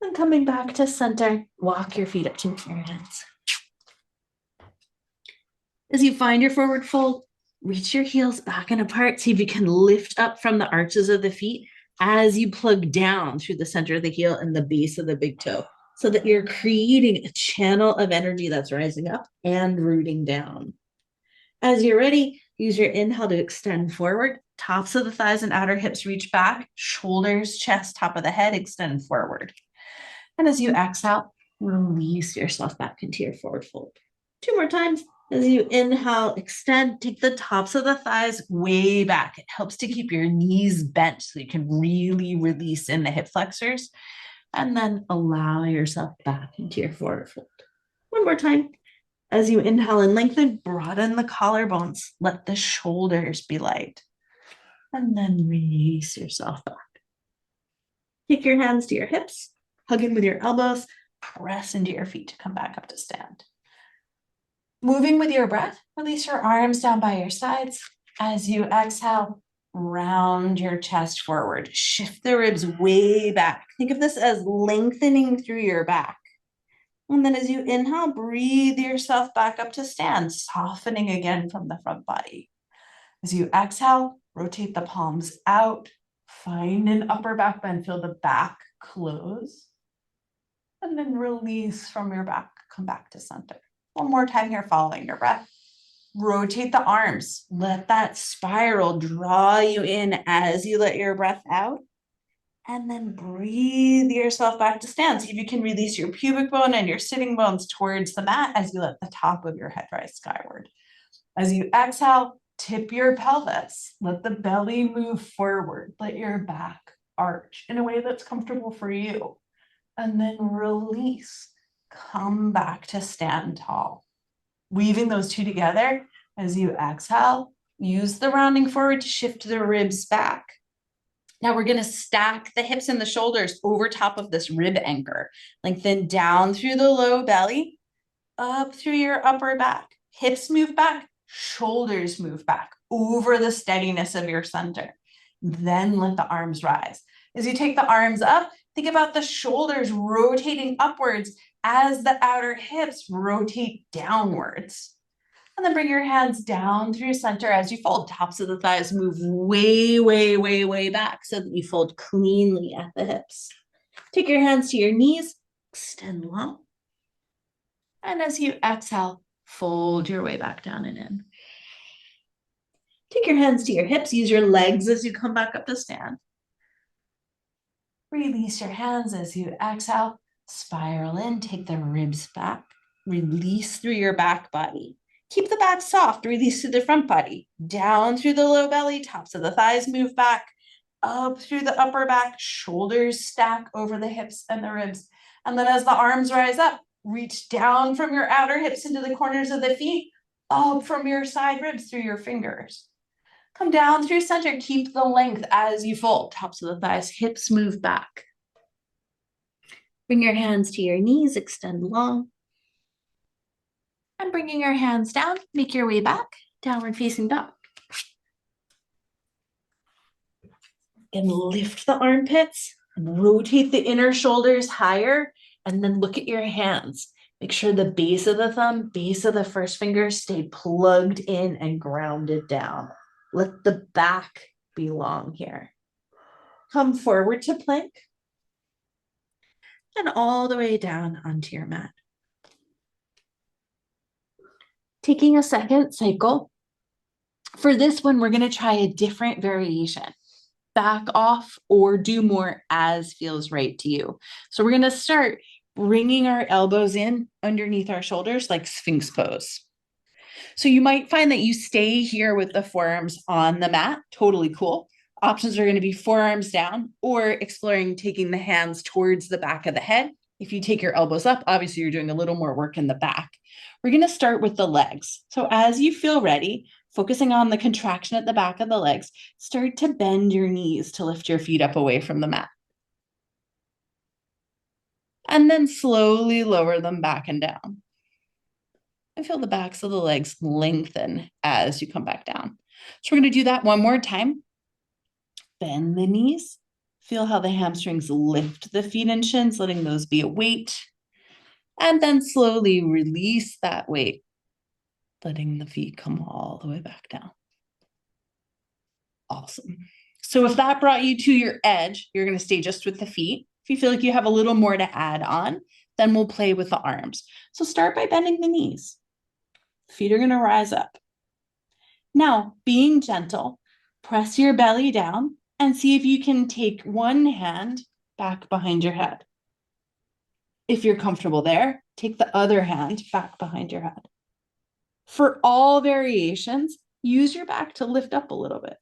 And coming back to center, walk your feet up to your hands. As you find your forward fold, reach your heels back and apart. See if you can lift up from the arches of the feet as you plug down through the center of the heel and the base of the big toe, so that you're creating a channel of energy that's rising up and rooting down. As you're ready, use your inhale to extend forward. Tops of the thighs and outer hips reach back. Shoulders, chest, top of the head extend forward. And as you exhale, release yourself back into your forward fold. 2 more times. As you inhale, extend, take the tops of the thighs way back. It helps to keep your knees bent so you can really release in the hip flexors. And then allow yourself back into your forward fold. 1 more time. As you inhale and lengthen, broaden the collarbones. Let the shoulders be light. And then release yourself back. Take your hands to your hips. Hug in with your elbows, press into your feet to come back up to stand. Moving with your breath, release your arms down by your sides. As you exhale, round your chest forward. Shift the ribs way back. Think of this as lengthening through your back. And then as you inhale, breathe yourself back up to stand, softening again from the front body. As you exhale, rotate the palms out. Find an upper back bend, feel the back close. And then release from your back, come back to center. 1 more time here, following your breath. Rotate the arms. Let that spiral draw you in as you let your breath out. And then breathe yourself back to stand. See if you can release your pubic bone and your sitting bones towards the mat as you let the top of your head rise skyward. As you exhale, tip your pelvis. Let the belly move forward. Let your back arch in a way that's comfortable for you. And then release. Come back to stand tall. Weaving those 2 together, as you exhale, use the rounding forward to shift the ribs back. Now we're going to stack the hips and the shoulders over top of this rib anchor. Lengthen down through the low belly, up through your upper back. Hips move back, shoulders move back over the steadiness of your center. Then let the arms rise. As you take the arms up, think about the shoulders rotating upwards as the outer hips rotate downwards. And then bring your hands down through center as you fold. Tops of the thighs move way, way, way, way back so that you fold cleanly at the hips. Take your hands to your knees, extend long. And as you exhale, fold your way back down and in. Take your hands to your hips, use your legs as you come back up to stand. Release your hands as you exhale, spiral in, take the ribs back, release through your back body. Keep the back soft, release through the front body, down through the low belly, tops of the thighs move back, up through the upper back, shoulders stack over the hips and the ribs. And then as the arms rise up, reach down from your outer hips into the corners of the feet, up from your side ribs through your fingers. Come down through center, keep the length as you fold, tops of the thighs, hips move back. Bring your hands to your knees, extend long. And bringing your hands down, make your way back, downward facing dog. And lift the armpits, and rotate the inner shoulders higher, and then look at your hands. Make sure the base of the thumb, base of the first finger stay plugged in and grounded down. Let the back be long here. Come forward to plank and all the way down onto your mat. Taking a second cycle. For this one, we're going to try a different variation. Back off or do more as feels right to you. So we're going to start bringing our elbows in underneath our shoulders like Sphinx pose. So you might find that you stay here with the forearms on the mat. Totally cool. Options are going to be forearms down or exploring taking the hands towards the back of the head. If you take your elbows up, obviously you're doing a little more work in the back. We're going to start with the legs. So as you feel ready, focusing on the contraction at the back of the legs, start to bend your knees to lift your feet up away from the mat. And then slowly lower them back and down. And feel the backs of the legs lengthen as you come back down. So we're going to do that one more time. Bend the knees. Feel how the hamstrings lift the feet and shins, letting those be a weight. And then slowly release that weight, letting the feet come all the way back down. Awesome. So if that brought you to your edge, you're going to stay just with the feet. If you feel like you have a little more to add on, then we'll play with the arms. So start by bending the knees. Feet are going to rise up. Now, being gentle, press your belly down and see if you can take one hand back behind your head. If you're comfortable there, take the other hand back behind your head. For all variations, use your back to lift up a little bit.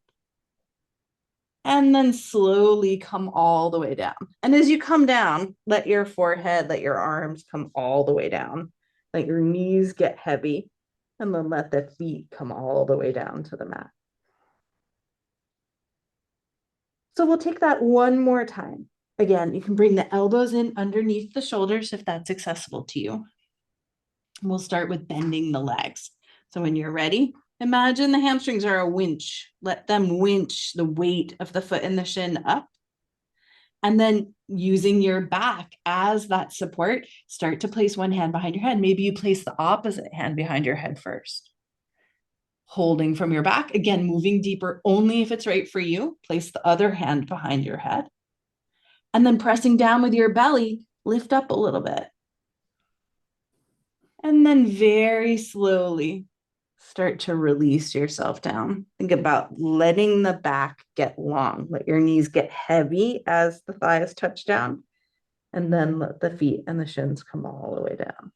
And then slowly come all the way down. And as you come down, let your forehead, let your arms come all the way down. Let your knees get heavy. And then let the feet come all the way down to the mat. So we'll take that one more time. Again, you can bring the elbows in underneath the shoulders if that's accessible to you. We'll start with bending the legs. So when you're ready, imagine the hamstrings are a winch. Let them winch the weight of the foot and the shin up. And then using your back as that support, start to place one hand behind your head. Maybe you place the opposite hand behind your head first. Holding from your back, again, moving deeper only if it's right for you. Place the other hand behind your head. And then pressing down with your belly, lift up a little bit. And then very slowly start to release yourself down. Think about letting the back get long. Let your knees get heavy as the thighs touch down. And then let the feet and the shins come all the way down.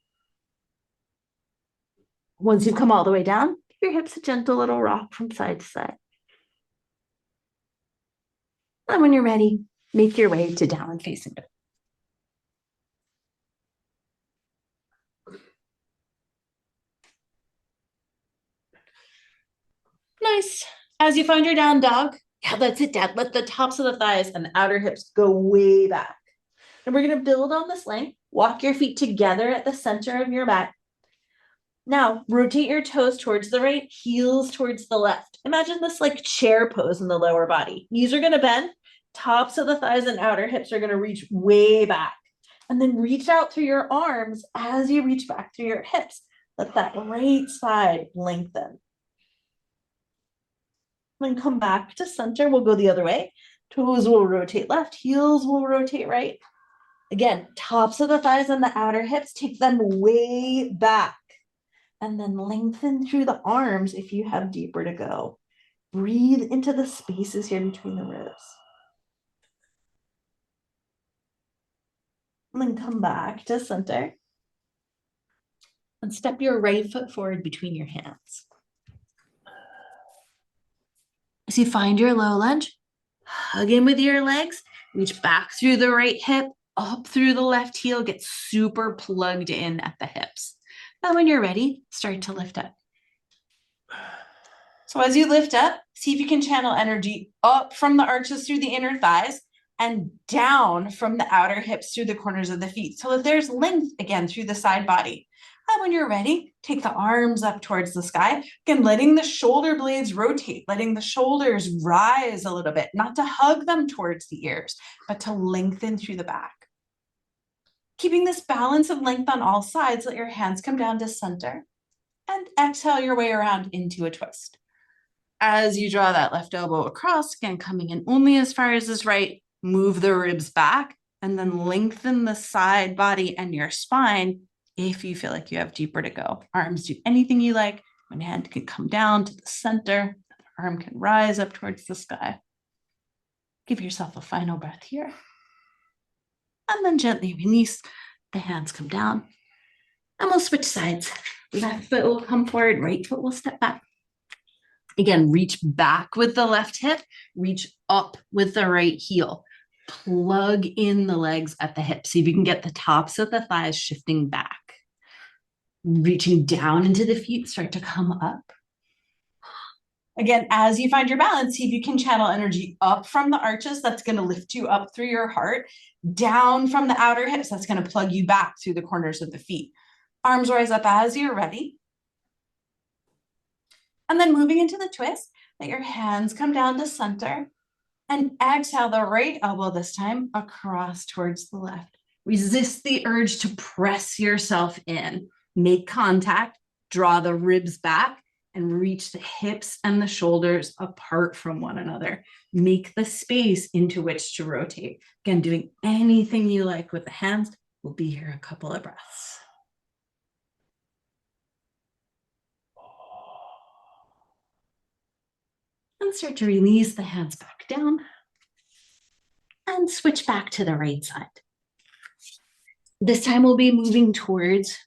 Once you've come all the way down, give your hips a gentle little rock from side to side. And when you're ready, make your way to downward facing dog. Nice. As you find your down dog, yeah, that's it, Dad. Let the tops of the thighs and the outer hips go way back. And we're going to build on this length. Walk your feet together at the center of your mat. Now, rotate your toes towards the right, heels towards the left. Imagine this like chair pose in the lower body. Knees are going to bend. Tops of the thighs and outer hips are going to reach way back. And then reach out through your arms as you reach back through your hips. Let that right side lengthen. Then come back to center. We'll go the other way. Toes will rotate left, heels will rotate right. Again, tops of the thighs and the outer hips, take them way back. And then lengthen through the arms if you have deeper to go. Breathe into the spaces here between the ribs. And then come back to center. And step your right foot forward between your hands. As you find your low lunge, hug in with your legs, reach back through the right hip, up through the left heel, get super plugged in at the hips. Now when you're ready, start to lift up. So as you lift up, see if you can channel energy up from the arches through the inner thighs and down from the outer hips through the corners of the feet so that there's length again through the side body. And when you're ready, take the arms up towards the sky. Again, letting the shoulder blades rotate, letting the shoulders rise a little bit, not to hug them towards the ears, but to lengthen through the back. Keeping this balance of length on all sides, let your hands come down to center and exhale your way around into a twist. As you draw that left elbow across, again, coming in only as far as is right, move the ribs back and then lengthen the side body and your spine if you feel like you have deeper to go. Arms do anything you like. One hand can come down to the center, the arm can rise up towards the sky. Give yourself a final breath here. And then gently release, the hands come down. And we'll switch sides. Left foot will come forward, right foot will step back. Again, reach back with the left hip, reach up with the right heel. Plug in the legs at the hips. See if you can get the tops of the thighs shifting back. Reaching down into the feet, start to come up. Again, as you find your balance, see if you can channel energy up from the arches. That's going to lift you up through your heart. Down from the outer hips. That's going to plug you back through the corners of the feet. Arms rise up as you're ready. And then moving into the twist, let your hands come down to center and exhale the right elbow this time across towards the left. Resist the urge to press yourself in. Make contact, draw the ribs back, and reach the hips and the shoulders apart from one another. Make the space into which to rotate. Again, doing anything you like with the hands. We'll be here a couple of breaths. And start to release the hands back down and switch back to the right side. This time we'll be moving towards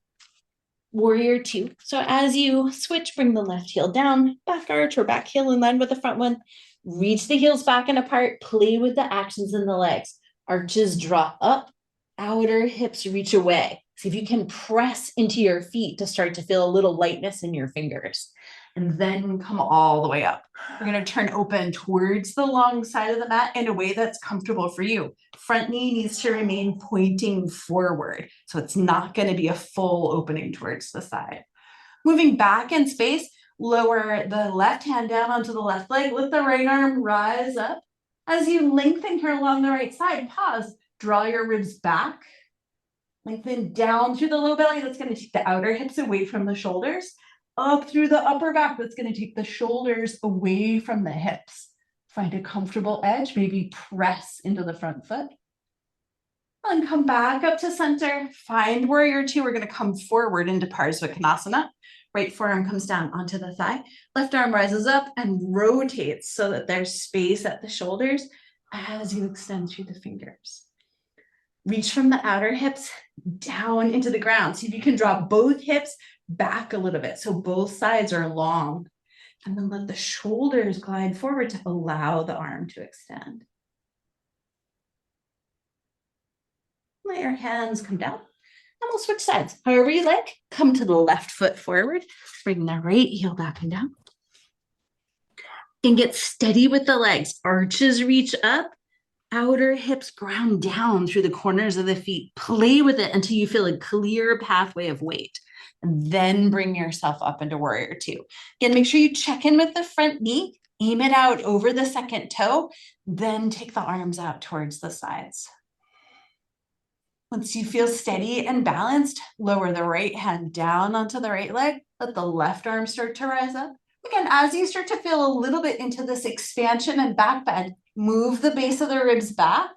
warrior two. So as you switch, bring the left heel down, back arch or back heel in line with the front one. Reach the heels back and apart, play with the actions in the legs. Arches draw up, outer hips reach away. See if you can press into your feet to start to feel a little lightness in your fingers. And then come all the way up. We're going to turn open towards the long side of the mat in a way that's comfortable for you. Front knee needs to remain pointing forward. So it's not going to be a full opening towards the side. Moving back in space, lower the left hand down onto the left leg. Let the right arm rise up. As you lengthen here along the right side, pause. Draw your ribs back. Lengthen down through the low belly. That's going to take the outer hips away from the shoulders. Up through the upper back. That's going to take the shoulders away from the hips. Find a comfortable edge. Maybe press into the front foot. And come back up to center. Find warrior two. We're going to come forward into Parsvakonasana. Right forearm comes down onto the thigh. Left arm rises up and rotates so that there's space at the shoulders as you extend through the fingers. Reach from the outer hips down into the ground. See if you can draw both hips back a little bit so both sides are long. And then let the shoulders glide forward to allow the arm to extend. Let your hands come down. And we'll switch sides. However you like, come to the left foot forward. Bring the right heel back and down. And get steady with the legs. Arches reach up. Outer hips ground down through the corners of the feet. Play with it until you feel a clear pathway of weight. And then bring yourself up into warrior two. Again, make sure you check in with the front knee. Aim it out over the second toe. Then take the arms out towards the sides. Once you feel steady and balanced, lower the right hand down onto the right leg. Let the left arm start to rise up. Again, as you start to feel a little bit into this expansion and back bend, move the base of the ribs back,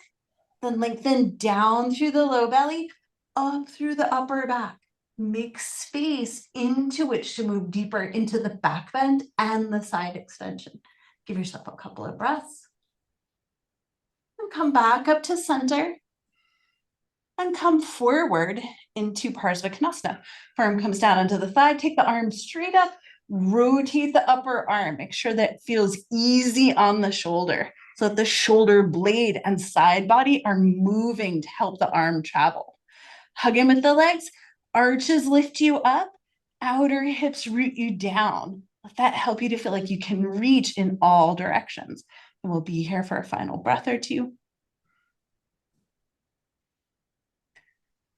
then lengthen down through the low belly, up through the upper back. Make space into which to move deeper into the back bend and the side extension. Give yourself a couple of breaths. And come back up to center. And come forward into Parsvakonasana. Arm comes down onto the thigh, take the arm straight up, rotate the upper arm. Make sure that it feels easy on the shoulder so that the shoulder blade and side body are moving to help the arm travel. Hug in with the legs, arches lift you up, outer hips root you down. Let that help you to feel like you can reach in all directions. And we'll be here for a final breath or two.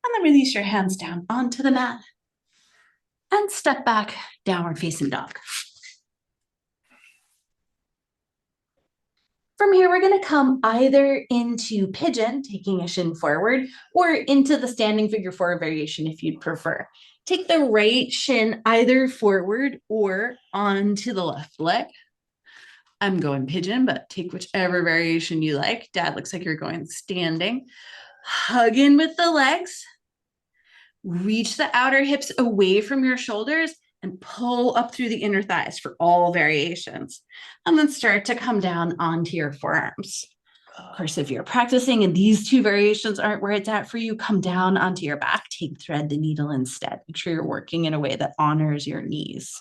And then release your hands down onto the mat and step back, downward facing dog. From here, we're going to come either into pigeon, taking a shin forward, or into the standing figure four variation if you'd prefer. Take the right shin either forward or onto the left leg. I'm going pigeon, but take whichever variation you like. Dad looks like you're going standing. Hug in with the legs. Reach the outer hips away from your shoulders and pull up through the inner thighs for all variations. And then start to come down onto your forearms. Of course, if you're practicing and these two variations aren't where it's at for you, come down onto your back, take thread the needle instead. Make sure you're working in a way that honors your knees.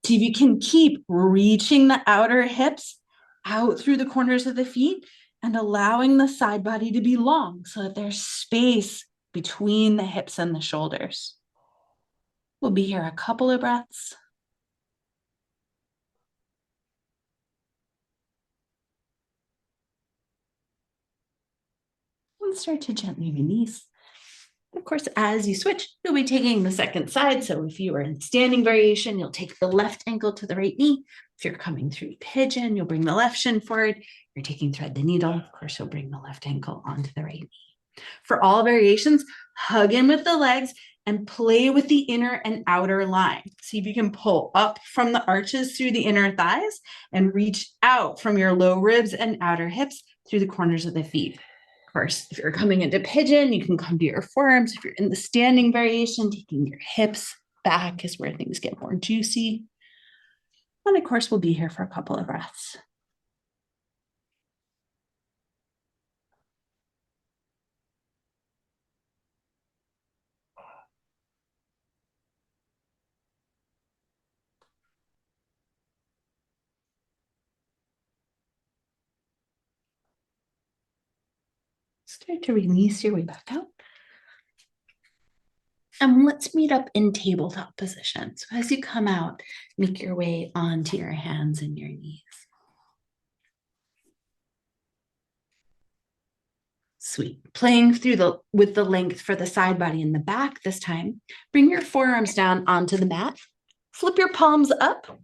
See if you can keep reaching the outer hips out through the corners of the feet and allowing the side body to be long so that there's space between the hips and the shoulders. We'll be here a couple of breaths. And start to gently release. Of course, as you switch, you'll be taking the second side. So if you are in standing variation, you'll take the left ankle to the right knee. If you're coming through pigeon, you'll bring the left shin forward. If you're taking thread the needle, of course, you'll bring the left ankle onto the right knee. For all variations, hug in with the legs and play with the inner and outer line. See if you can pull up from the arches through the inner thighs and reach out from your low ribs and outer hips through the corners of the feet. Of course, if you're coming into pigeon, you can come to your forearms. If you're in the standing variation, taking your hips back is where things get more juicy. And of course, we'll be here for a couple of breaths. Start to release your way back out. And let's meet up in tabletop position. So as you come out, make your way onto your hands and your knees. Sweet. Playing through with the length for the side body and the back this time. Bring your forearms down onto the mat. Flip your palms up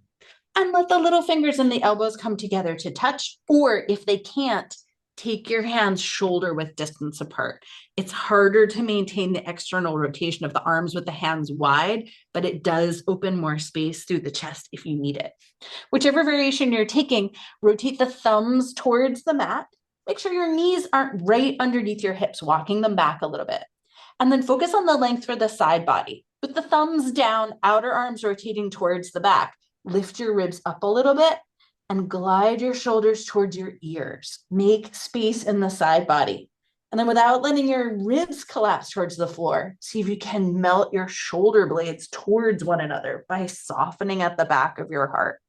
and let the little fingers and the elbows come together to touch. Or if they can't, take your hands shoulder width distance apart. It's harder to maintain the external rotation of the arms with the hands wide, but it does open more space through the chest if you need it. Whichever variation you're taking, rotate the thumbs towards the mat. Make sure your knees aren't right underneath your hips, walking them back a little bit. And then focus on the length for the side body. With the thumbs down, outer arms rotating towards the back. Lift your ribs up a little bit and glide your shoulders towards your ears. Make space in the side body. And then without letting your ribs collapse towards the floor, see if you can melt your shoulder blades towards one another by softening at the back of your heart.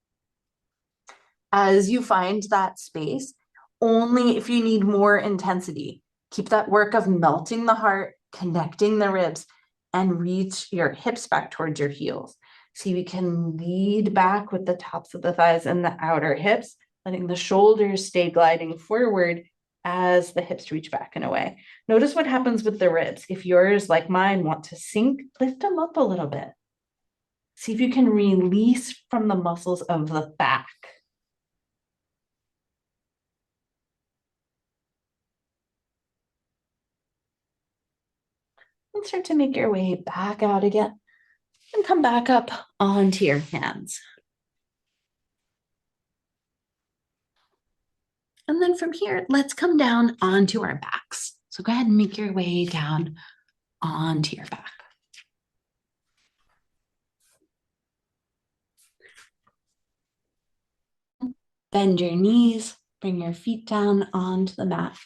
As you find that space, only if you need more intensity, keep that work of melting the heart, connecting the ribs, and reach your hips back towards your heels. See, we can lead back with the tops of the thighs and the outer hips, letting the shoulders stay gliding forward as the hips reach back and away. Notice what happens with the ribs. If yours, like mine, want to sink, lift them up a little bit. See if you can release from the muscles of the back. And start to make your way back out again and come back up onto your hands. And then from here, let's come down onto our backs. So go ahead and make your way down onto your back. Bend your knees, bring your feet down onto the mat.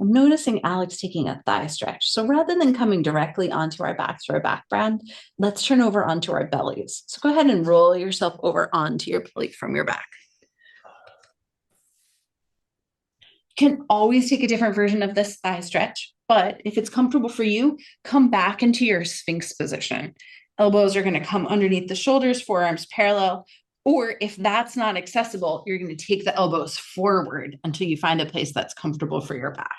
I'm noticing Alex taking a thigh stretch. So rather than coming directly onto our backs for a back bend, let's turn over onto our bellies. So go ahead and roll yourself over onto your belly from your back. You can always take a different version of this thigh stretch, but if it's comfortable for you, come back into your Sphinx position. Elbows are going to come underneath the shoulders, forearms parallel. Or if that's not accessible, you're going to take the elbows forward until you find a place that's comfortable for your back.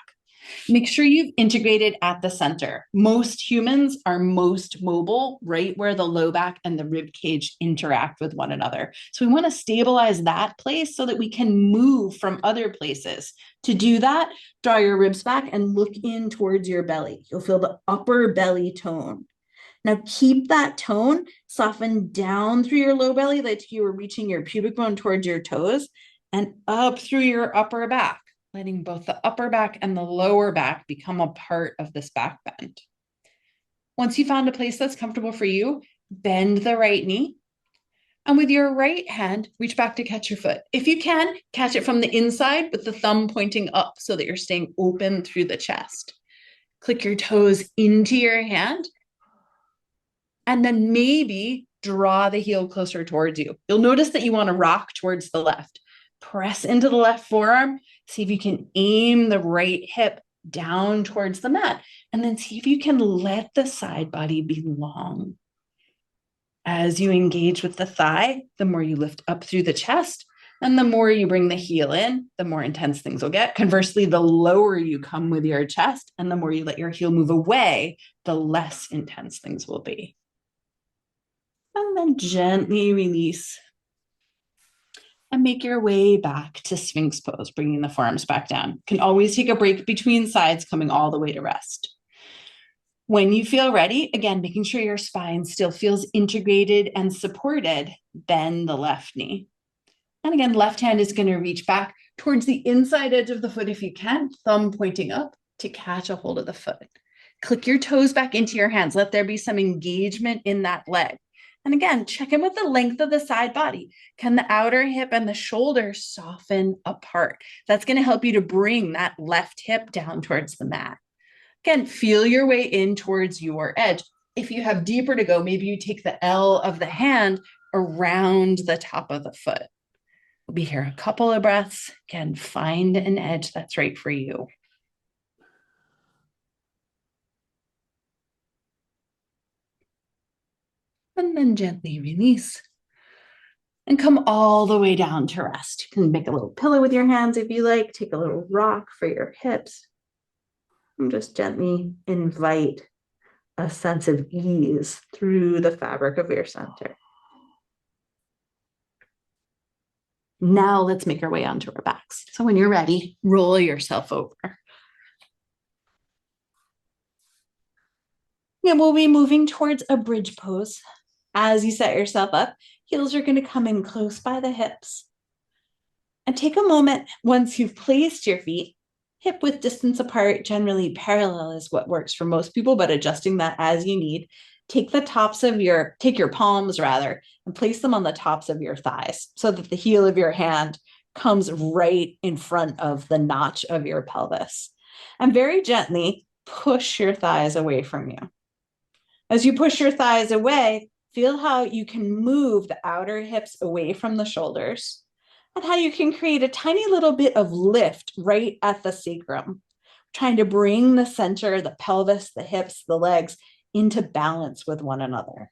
Make sure you've integrated at the center. Most humans are most mobile right where the low back and the rib cage interact with one another. So we want to stabilize that place so that we can move from other places. To do that, draw your ribs back and look in towards your belly. You'll feel the upper belly tone. Now keep that tone, soften down through your low belly like you were reaching your pubic bone towards your toes and up through your upper back, letting both the upper back and the lower back become a part of this back bend. Once you found a place that's comfortable for you, bend the right knee. And with your right hand, reach back to catch your foot. If you can, catch it from the inside with the thumb pointing up so that you're staying open through the chest. Click your toes into your hand. And then maybe draw the heel closer towards you. You'll notice that you want to rock towards the left. Press into the left forearm. See if you can aim the right hip down towards the mat. And then see if you can let the side body be long. As you engage with the thigh, the more you lift up through the chest, and the more you bring the heel in, the more intense things will get. Conversely, the lower you come with your chest and the more you let your heel move away, the less intense things will be. And then gently release and make your way back to Sphinx pose, bringing the forearms back down. You can always take a break between sides, coming all the way to rest. When you feel ready, again, making sure your spine still feels integrated and supported, bend the left knee. And again, left hand is going to reach back towards the inside edge of the foot if you can, thumb pointing up to catch a hold of the foot. Click your toes back into your hands. Let there be some engagement in that leg. And again, check in with the length of the side body. Can the outer hip and the shoulder soften apart? That's going to help you to bring that left hip down towards the mat. Again, feel your way in towards your edge. If you have deeper to go, maybe you take the L of the hand around the top of the foot. We'll be here a couple of breaths. Again, find an edge that's right for you. And then gently release and come all the way down to rest. You can make a little pillow with your hands if you like. Take a little rock for your hips. And just gently invite a sense of ease through the fabric of your center. Now let's make our way onto our backs. So when you're ready, roll yourself over. Yeah, we'll be moving towards a bridge pose. As you set yourself up, heels are going to come in close by the hips. And take a moment once you've placed your feet, hip width distance apart, generally parallel is what works for most people, but adjusting that as you need. Take your palms rather, and place them on the tops of your thighs so that the heel of your hand comes right in front of the notch of your pelvis. And very gently push your thighs away from you. As you push your thighs away, feel how you can move the outer hips away from the shoulders and how you can create a tiny little bit of lift right at the sacrum, trying to bring the center, the pelvis, the hips, the legs into balance with one another.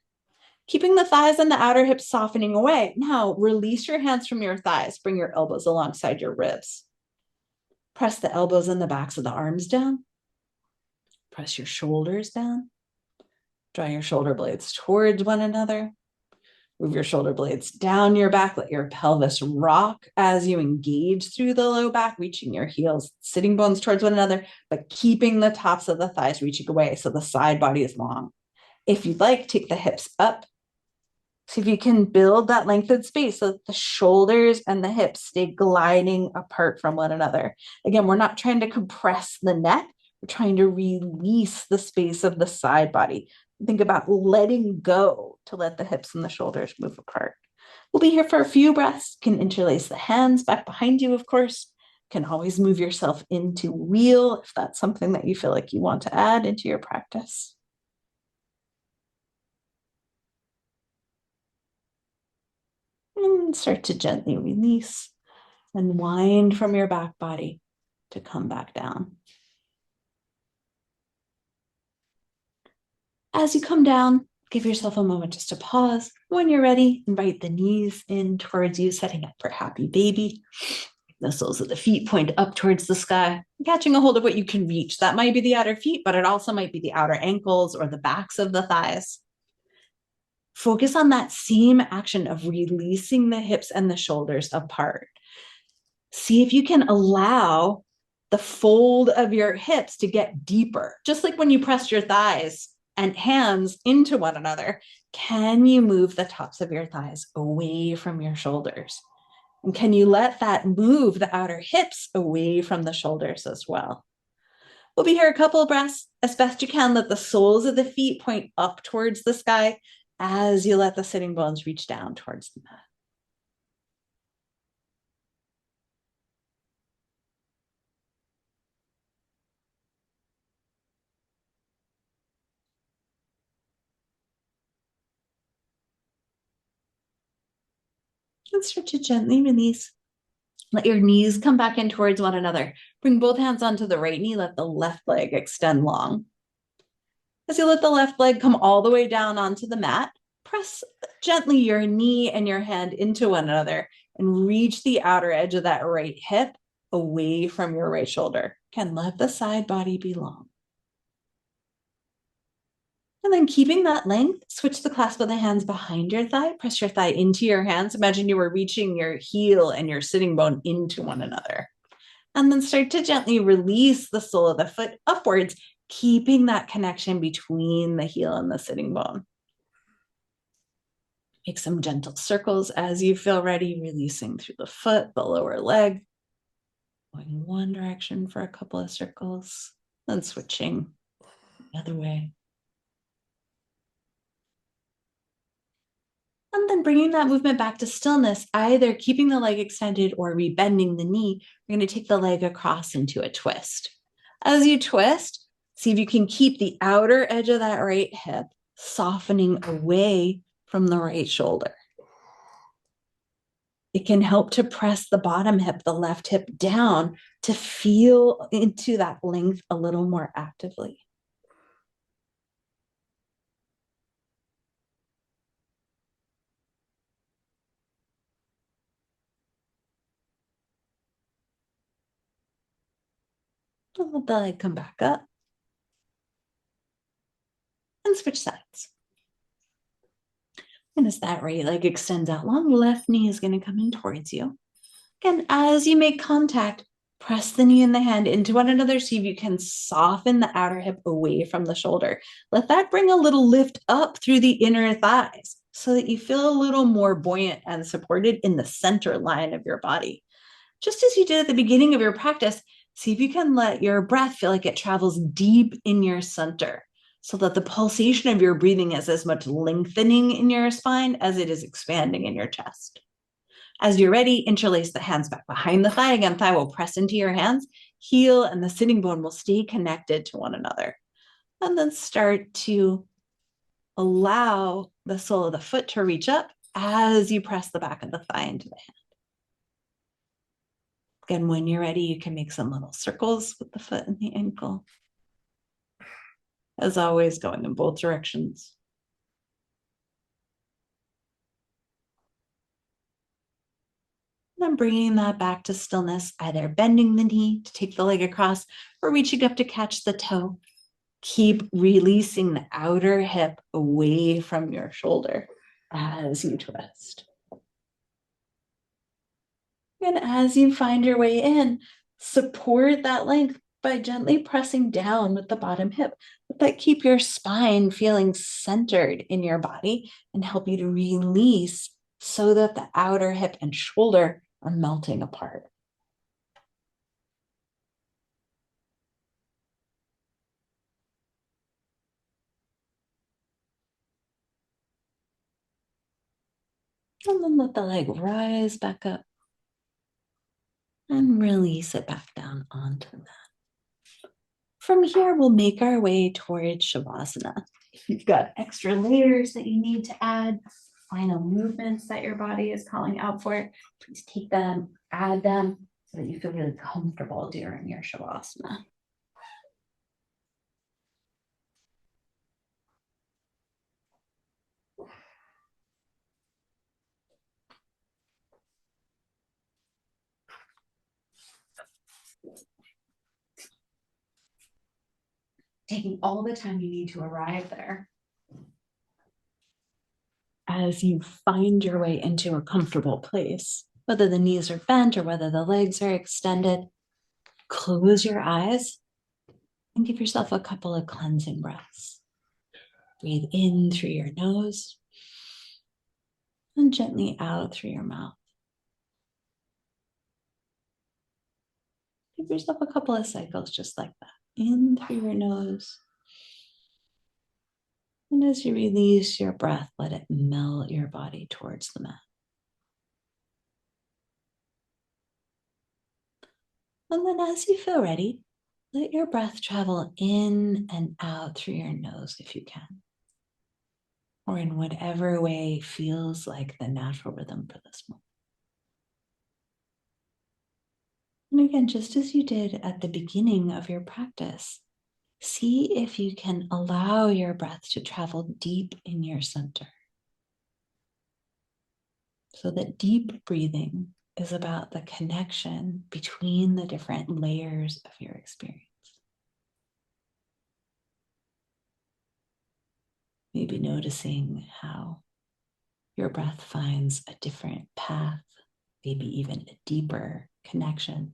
Keeping the thighs and the outer hips softening away. Now, release your hands from your thighs. Bring your elbows alongside your ribs. Press the elbows and the backs of the arms down. Press your shoulders down. Draw your shoulder blades towards one another. Move your shoulder blades down your back. Let your pelvis rock as you engage through the low back, reaching your heels, sitting bones towards one another, but keeping the tops of the thighs reaching away so the side body is long. If you'd like, take the hips up. See if you can build that lengthened space so that the shoulders and the hips stay gliding apart from one another. Again, we're not trying to compress the neck. We're trying to release the space of the side body. Think about letting go to let the hips and the shoulders move apart. We'll be here for a few breaths. You can interlace the hands back behind you, of course. You can always move yourself into wheel if that's something that you feel like you want to add into your practice. And start to gently release and wind from your back body to come back down. As you come down, give yourself a moment just to pause. When you're ready, invite the knees in towards you, setting up for happy baby. The soles of the feet point up towards the sky, catching a hold of what you can reach. That might be the outer feet, but it also might be the outer ankles or the backs of the thighs. Focus on that same action of releasing the hips and the shoulders apart. See if you can allow the fold of your hips to get deeper. Just like when you press your thighs and hands into one another, can you move the tops of your thighs away from your shoulders? And can you let that move the outer hips away from the shoulders as well? We'll be here a couple of breaths. As best you can, let the soles of the feet point up towards the sky as you let the sitting bones reach down towards the mat. And start to gently release. Let your knees come back in towards one another. Bring both hands onto the right knee. Let the left leg extend long. As you let the left leg come all the way down onto the mat, press gently your knee and your hand into one another and reach the outer edge of that right hip away from your right shoulder. Again, let the side body be long. And then keeping that length, switch the clasp of the hands behind your thigh, press your thigh into your hands. Imagine you were reaching your heel and your sitting bone into one another. And then start to gently release the sole of the foot upwards, keeping that connection between the heel and the sitting bone. Make some gentle circles as you feel ready, releasing through the foot, the lower leg, going one direction for a couple of circles, then switching the other way. And then bringing that movement back to stillness, either keeping the leg extended or rebending the knee. We're going to take the leg across into a twist. As you twist, see if you can keep the outer edge of that right hip softening away from the right shoulder. It can help to press the bottom hip, the left hip down to feel into that length a little more actively. Let the leg come back up and switch sides. And as that right leg extends out long, left knee is going to come in towards you. Again, as you make contact, press the knee and the hand into one another. See if you can soften the outer hip away from the shoulder. Let that bring a little lift up through the inner thighs so that you feel a little more buoyant and supported in the center line of your body. Just as you did at the beginning of your practice, see if you can let your breath feel like it travels deep in your center so that the pulsation of your breathing is as much lengthening in your spine as it is expanding in your chest. As you're ready, interlace the hands back behind the thigh. Again, thigh will press into your hands. Heel and the sitting bone will stay connected to one another. And then start to allow the sole of the foot to reach up as you press the back of the thigh into the hand. Again, when you're ready, you can make some little circles with the foot and the ankle. As always, going in both directions. And I'm bringing that back to stillness, either bending the knee to take the leg across or reaching up to catch the toe. Keep releasing the outer hip away from your shoulder. as you twist. And as you find your way in, support that length by gently pressing down with the bottom hip. Let that keep your spine feeling centered in your body and help you to release so that the outer hip and shoulder are melting apart. And then let the leg rise back up and release it back down onto the mat. From here, we'll make our way towards Shavasana. If you've got extra layers that you need to add, final movements that your body is calling out for, please take them, add them, so that you feel really comfortable during your Shavasana. Taking all the time you need to arrive there. As you find your way into a comfortable place, whether the knees are bent or whether the legs are extended, close your eyes and give yourself a couple of cleansing breaths. Breathe in through your nose and gently out through your mouth. Give yourself a couple of cycles just like that. In through your nose. And as you release your breath, let it melt your body towards the mat. And then as you feel ready, let your breath travel in and out through your nose if you can, or in whatever way feels like the natural rhythm for this moment. And again, just as you did at the beginning of your practice, see if you can allow your breath to travel deep in your center. So that deep breathing is about the connection between the different layers of your experience. Maybe noticing how your breath finds a different path, maybe even a deeper connection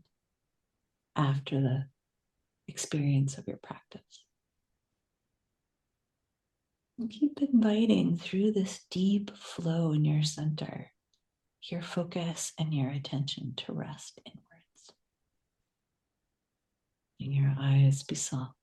after the experience of your practice. And keep inviting through this deep flow in your center, your focus and your attention to rest inwards. And your eyes be soft.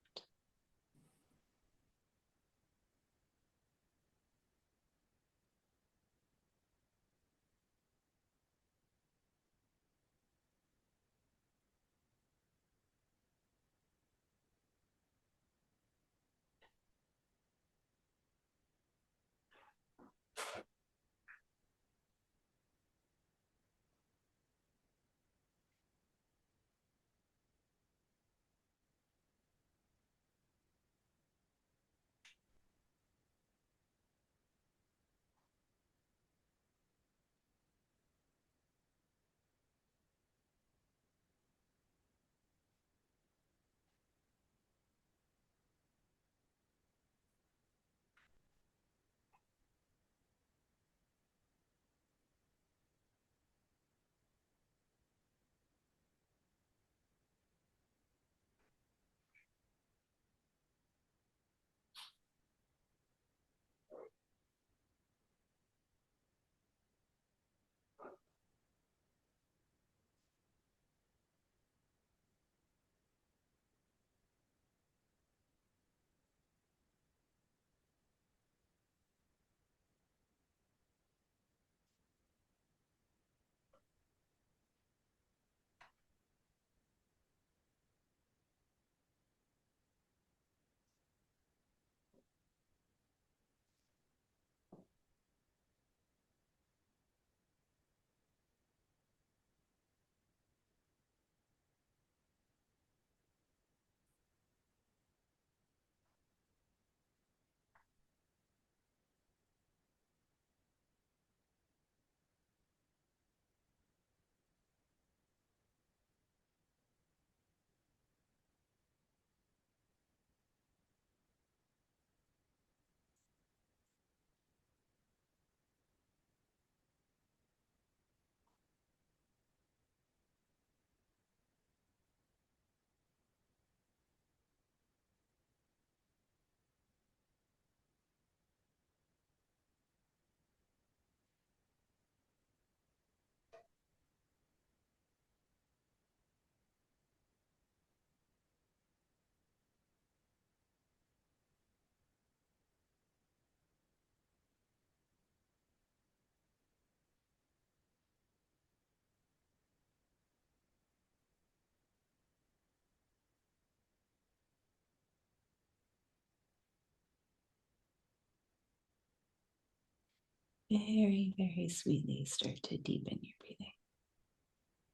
very, very sweetly start to deepen your breathing.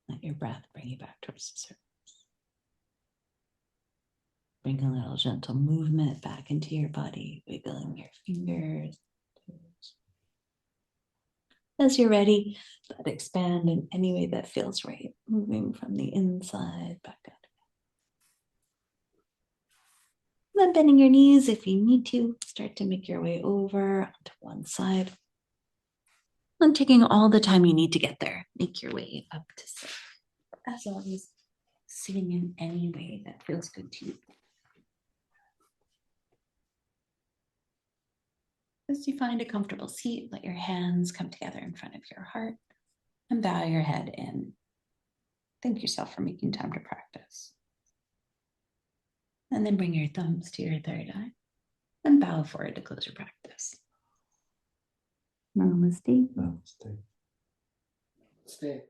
Let your breath bring you back towards the surface. Bring a little gentle movement back into your body, wiggling your fingers. As you're ready, let it expand in any way that feels right, moving from the inside back out. Then bending your knees if you need to, start to make your way over onto one side. And taking all the time you need to get there, make your way up to sit. As always, sitting in any way that feels good to you. As you find a comfortable seat, let your hands come together in front of your heart and bow your head in. Thank yourself for making time to practice. And then bring your thumbs to your third eye and bow forward to close your practice. Namaste. Namaste. Stay.